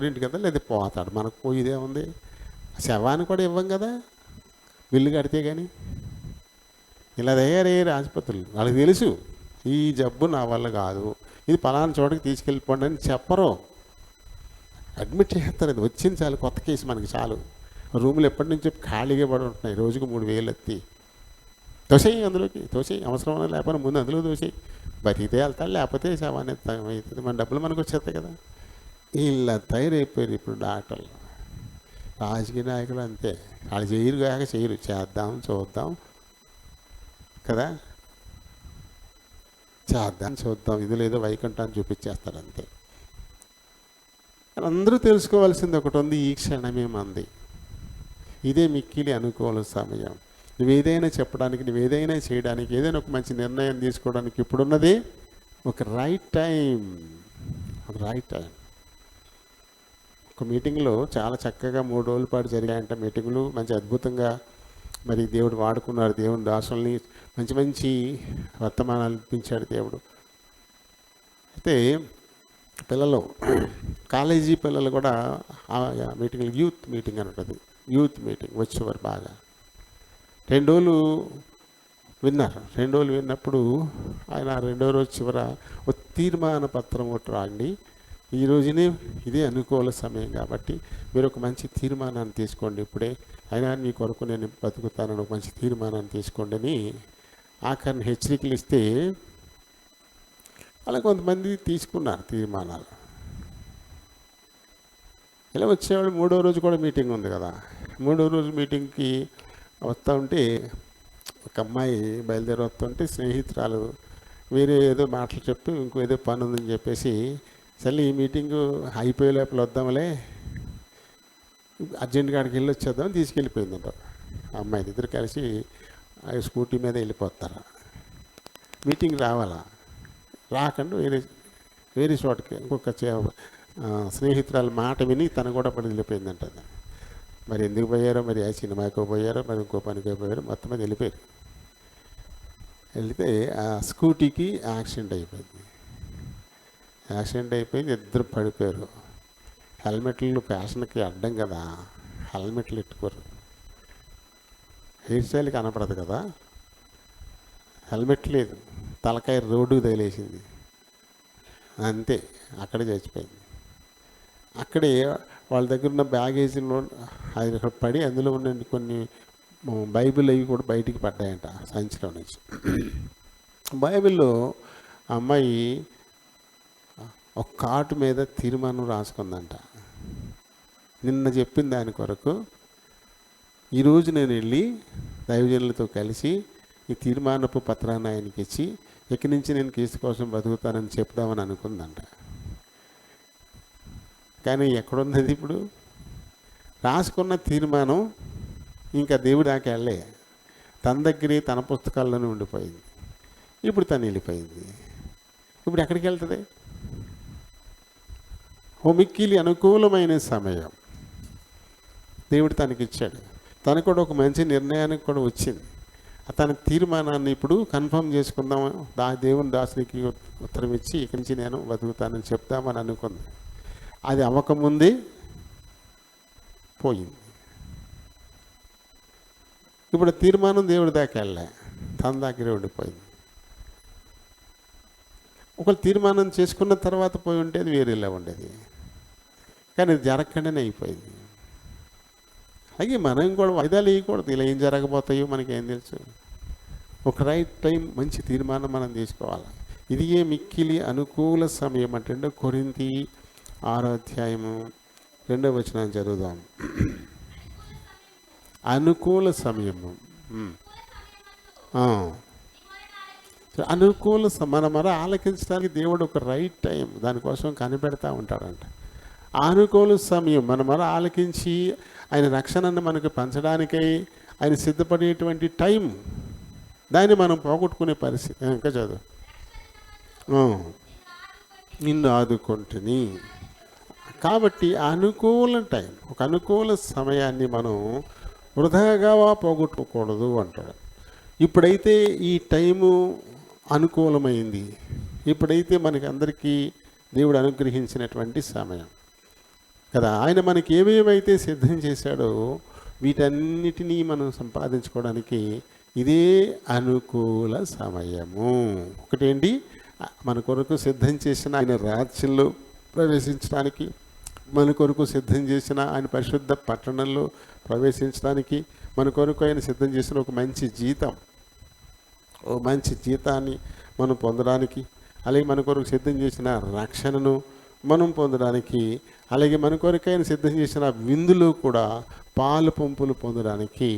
ఇంటికి వెళ్తాడు, లేదా పోతాడు, మనకు పోయిదే ఉంది. శవాన్ని కూడా ఇవ్వం కదా బిల్లు కడితే. కానీ ఇలా తయారయ్యారు ఆసుపత్రులు. వాళ్ళకి తెలుసు ఈ జబ్బు నా వల్ల కాదు, ఇది పలానా చోటకి తీసుకెళ్ళిపోండి అని చెప్పరు, అడ్మిట్ చేస్తారు. అది వచ్చింది చాలు, కొత్త కేసు మనకి చాలు. రూములు ఎప్పటి నుంచో ఖాళీగా పడి ఉంటున్నాయి, రోజుకు 3,000 ఎత్తి తోసేయి, అందులోకి తోసేయి, అవసరం లేకపోతే ముందు అందులో తోసేయి. బతికితే వెళ్తాడు, లేకపోతే శవాన్ని అవుతుంది, మన డబ్బులు మనకు వచ్చేస్తాయి కదా. ఇలా తయారైపోయారు ఇప్పుడు డాక్టర్లు. రాజకీయ నాయకులు అంతే, వాళ్ళు చేయరు, చూద్దాం కదా, చూద్దాం ఇది లేదో వైకుంఠాన్ని చూపించేస్తారు అంతే. అందరూ తెలుసుకోవాల్సింది ఒకటి ఉంది, ఈ క్షణమే మంది, ఇదే మిక్కిలి అనుకూల సమయం. నువ్వేదైనా చెప్పడానికి, నువ్వేదైనా చేయడానికి, ఏదైనా ఒక మంచి నిర్ణయం తీసుకోవడానికి ఇప్పుడున్నది ఒక రైట్ టైం. ఒక మీటింగ్లో చాలా చక్కగా 3 రోజుల పాటు జరిగాయంట మీటింగులు. మంచి అద్భుతంగా మరి దేవుడు వాడుకున్నారు. దేవుని దాసుల్ని మంచి వర్తమానాలు ఇప్పించాడు దేవుడు. అయితే పిల్లలు, కాలేజీ పిల్లలు కూడా ఆ మీటింగ్లు, యూత్ మీటింగ్ అని ఉంటుంది, యూత్ మీటింగ్ వచ్చేవారు బాగా. 2 రోజులు విన్నారు. 2 రోజులు విన్నప్పుడు ఆయన 2వ రోజు చివర ఒక తీర్మాన పత్రం ఒకటి రాండి, ఈ రోజునే ఇదే అనుకూల సమయం కాబట్టి మీరు ఒక మంచి తీర్మానాన్ని తీసుకోండి, ఇప్పుడే అయినా మీ కొరకు నేను బతుకుతానని ఒక మంచి తీర్మానాన్ని తీసుకోండి అని ఆఖరిని హెచ్చరికలు ఇస్తే అలా కొంతమంది తీసుకున్నారు తీర్మానాలు. ఇలా వచ్చేవాళ్ళు 3వ రోజు కూడా మీటింగ్ ఉంది కదా. 3వ రోజు మీటింగ్కి వస్తూ ఉంటే ఒక అమ్మాయి బయలుదేరి వస్తుంటే స్నేహితురాలు వేరే ఏదో మాటలు చెప్పి ఇంకో ఏదో పని ఉందని చెప్పేసి, సరే ఈ మీటింగు అయిపోయే లోపల వద్దాంలే, అర్జెంట్గా అక్కడికి వెళ్ళి వచ్చేద్దామని తీసుకెళ్ళిపోయిందంట. అమ్మాయిని ఇద్దరు కలిసి స్కూటీ మీద వెళ్ళిపోతారు. మీటింగ్ రాకుండా వేరే చోటకి ఇంకొక స్నేహితురాలు మాట విని తను కూడా పడి వెళ్ళిపోయిందంట. మరి ఎందుకు పోయారో, మరి ఆ సినిమాకో పోయారో, మరి ఇంకో పనికో పోయారో, మొత్తం మీద వెళ్ళిపోయారు. వెళితే ఆ స్కూటీకి యాక్సిడెంట్ అయిపోయింది. ఇద్దరు పడిపోయారు. హెల్మెట్లు ఫ్యాషన్కి అడ్డం కదా, హెల్మెట్లు పెట్టుకోరు. హెయిర్ స్టైల్ కనపడదు కదా, హెల్మెట్ లేదు. తలకాయ రోడ్డుకు తగిలేసింది, అంతే, అక్కడే చచ్చిపోయింది. అక్కడే వాళ్ళ దగ్గర ఉన్న బ్యాగేజీలో అది అక్కడ పడి అందులో ఉన్న కొన్ని బైబిల్ అవి కూడా బయటికి పడ్డాయంట సంచిలో నుంచి. బైబిల్లో అమ్మాయి ఒక కార్డు మీద తీర్మానం రాసుకుందంట. నిన్న చెప్పిన దాని కొరకు ఈరోజు నేను వెళ్ళి దైవజనులతో కలిసి ఈ తీర్మానపు పత్రాన్ని ఆయనకి ఇచ్చి ఇక్కడి నుంచి నేను క్రీస్తు కోసం బతుకుతానని చెప్దామని అనుకుందంట. కానీ ఎక్కడున్నది ఇప్పుడు? రాసుకున్న తీర్మానం ఇంకా దేవుడి దాకా వెళ్ళే, తన దగ్గరే తన పుస్తకాల్లోనే ఉండిపోయింది. ఇప్పుడు తను వెళ్ళిపోయింది. ఇప్పుడు ఎక్కడికి వెళ్తుంది? మిక్కిలి అనుకూలమైన సమయం దేవుడు తనకిచ్చాడు. తనకు కూడా ఒక మంచి నిర్ణయానికి కూడా వచ్చింది. తన తీర్మానాన్ని ఇప్పుడు కన్ఫర్మ్ చేసుకుందాం, దేవుని దాసునికి ఉత్తరం ఇచ్చి ఇక్కడి నుంచి నేను బతుకుతానని చెప్తామని అనుకుంది. అది అవ్వకముందే పోయింది. ఇప్పుడు తీర్మానం దేవుడి దాకా వెళ్ళా, తన దగ్గరే ఉండిపోయింది. ఒకవేళ తీర్మానం చేసుకున్న తర్వాత పోయి ఉంటే అది వేరేలా ఉండేది. కానీ ఇది జరగకుండానే అయిపోయింది. అలాగే మనం కూడా వాయిదాలు వేయకూడదు. ఇలా ఏం జరగబోతాయో మనకేం తెలుసు. ఒక రైట్ టైం మంచి తీర్మానం మనం తీసుకోవాలి. ఇది మిక్కిలి అనుకూల సమయం అంటే కొరింథీ 6వ అధ్యాయము 2వ వచనం చదువుదాం. అనుకూల సమయము, అనుకూల మనం ఆలకించడానికి దేవుడు ఒక రైట్ టైం దానికోసం కనిపెడతా ఉంటాడంట. అనుకూల సమయం మనం ఆలకించి ఆయన రక్షణను మనకు పంచడానికై ఆయన సిద్ధపడేటువంటి టైం, దాన్ని మనం పోగొట్టుకునే పరిస్థితి. ఇంకా చదువు. నిన్ను ఆదుకుంటుని. కాబట్టి అనుకూల టైం, ఒక అనుకూల సమయాన్ని మనం వృధాగా పోగొట్టుకోకూడదు అంటాడు. ఇప్పుడైతే ఈ టైము అనుకూలమైంది, ఇప్పుడైతే మనకి అందరికీ దేవుడు అనుగ్రహించినటువంటి సమయం కదా. ఆయన మనకి ఏమేమైతే సిద్ధం చేశాడో వీటన్నిటినీ మనం సంపాదించుకోవడానికి ఇదే అనుకూల సమయము. ఒకటేంటి, మన కొరకు సిద్ధం చేసిన ఆయన రాజ్యంలో ప్రవేశించడానికి, మన కొరకు సిద్ధం చేసిన ఆయన పరిశుద్ధ పట్టణంలో ప్రవేశించడానికి, మన కొరకు ఆయన సిద్ధం చేసిన ఒక మంచి జీతం, ఓ మంచి జీతాన్ని మనం పొందడానికి, అలాగే మన కొరకు సిద్ధం చేసిన రక్షణను మనం పొందడానికి, అలాగే మన కొరకు ఆయన సిద్ధం చేసిన విందులు కూడా పాలు పంపులు పొందడానికి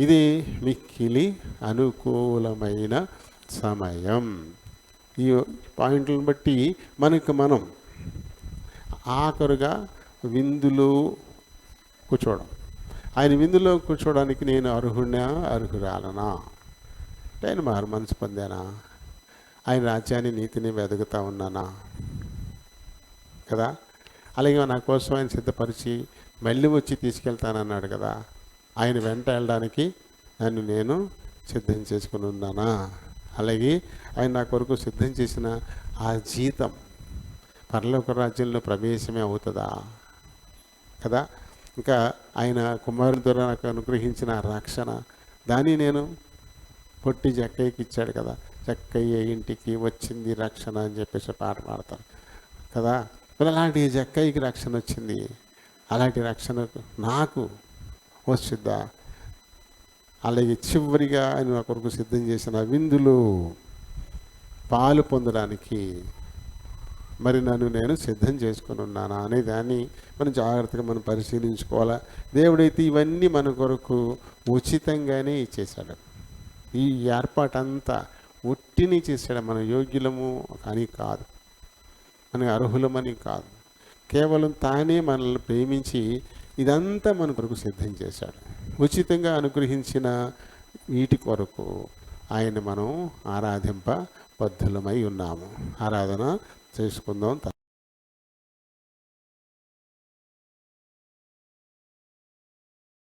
ఇది మిక్కిలి అనుకూలమైన సమయం. ఈ పాయింట్లను బట్టి మనం ఆఖరుగా విందులో కూర్చోవడం, ఆయన విందులో కూర్చోవడానికి నేను అర్హురాలనా, ఆయన మారు మనసు పొందానా, ఆయన రాజ్యాన్ని నీతిని వెతుకుతా ఉన్నానా కదా. అలాగే నా కోసం ఆయన సిద్ధపరిచి మళ్ళీ వచ్చి తీసుకెళ్తానన్నాడు కదా. ఆయన వెంట వెళ్ళడానికి నన్ను నేను సిద్ధం చేసుకుని ఉన్నానా, అలాగే ఆయన నా కొరకు సిద్ధం చేసిన ఆ జీతం పరలోక రాజ్యంలో ప్రవేశమే అవుతుందా కదా. ఇంకా ఆయన కుమారుల ద్వారా నాకు అనుగ్రహించిన రక్షణ, దాన్ని నేను పొట్టి జక్కయ్యకి ఇచ్చాడు కదా. జక్కయ్య ఇంటికి వచ్చింది రక్షణ అని చెప్పేసి పాట పాడతారు కదా. మరి అలాంటి జక్కయ్యకి రక్షణ వచ్చింది, అలాంటి రక్షణ నాకు వస్తుందా? అలాగే చివరిగా ఆయన నా కొరకు సిద్ధం చేసిన విందులు పాలు పొందడానికి మరి నన్ను నేను సిద్ధం చేసుకుని ఉన్నానా అనే దాన్ని మనం జాగ్రత్తగా మనం పరిశీలించుకోవాలా. దేవుడైతే ఇవన్నీ మన కొరకు ఉచితంగానే ఇచ్చేశాడు. ఈ ఏర్పాటంతా ఒట్టిని చేశాడు. మన యోగ్యులము అని కాదు, మన అర్హులమని కాదు, కేవలం తానే మనల్ని ప్రేమించి ఇదంతా మన కొరకు సిద్ధం చేశాడు. ఉచితంగా అనుగ్రహించిన వీటి కొరకు ఆయన మనం ఆరాధింప బద్ధులమై ఉన్నాము. ఆరాధన చేసుకుందాం.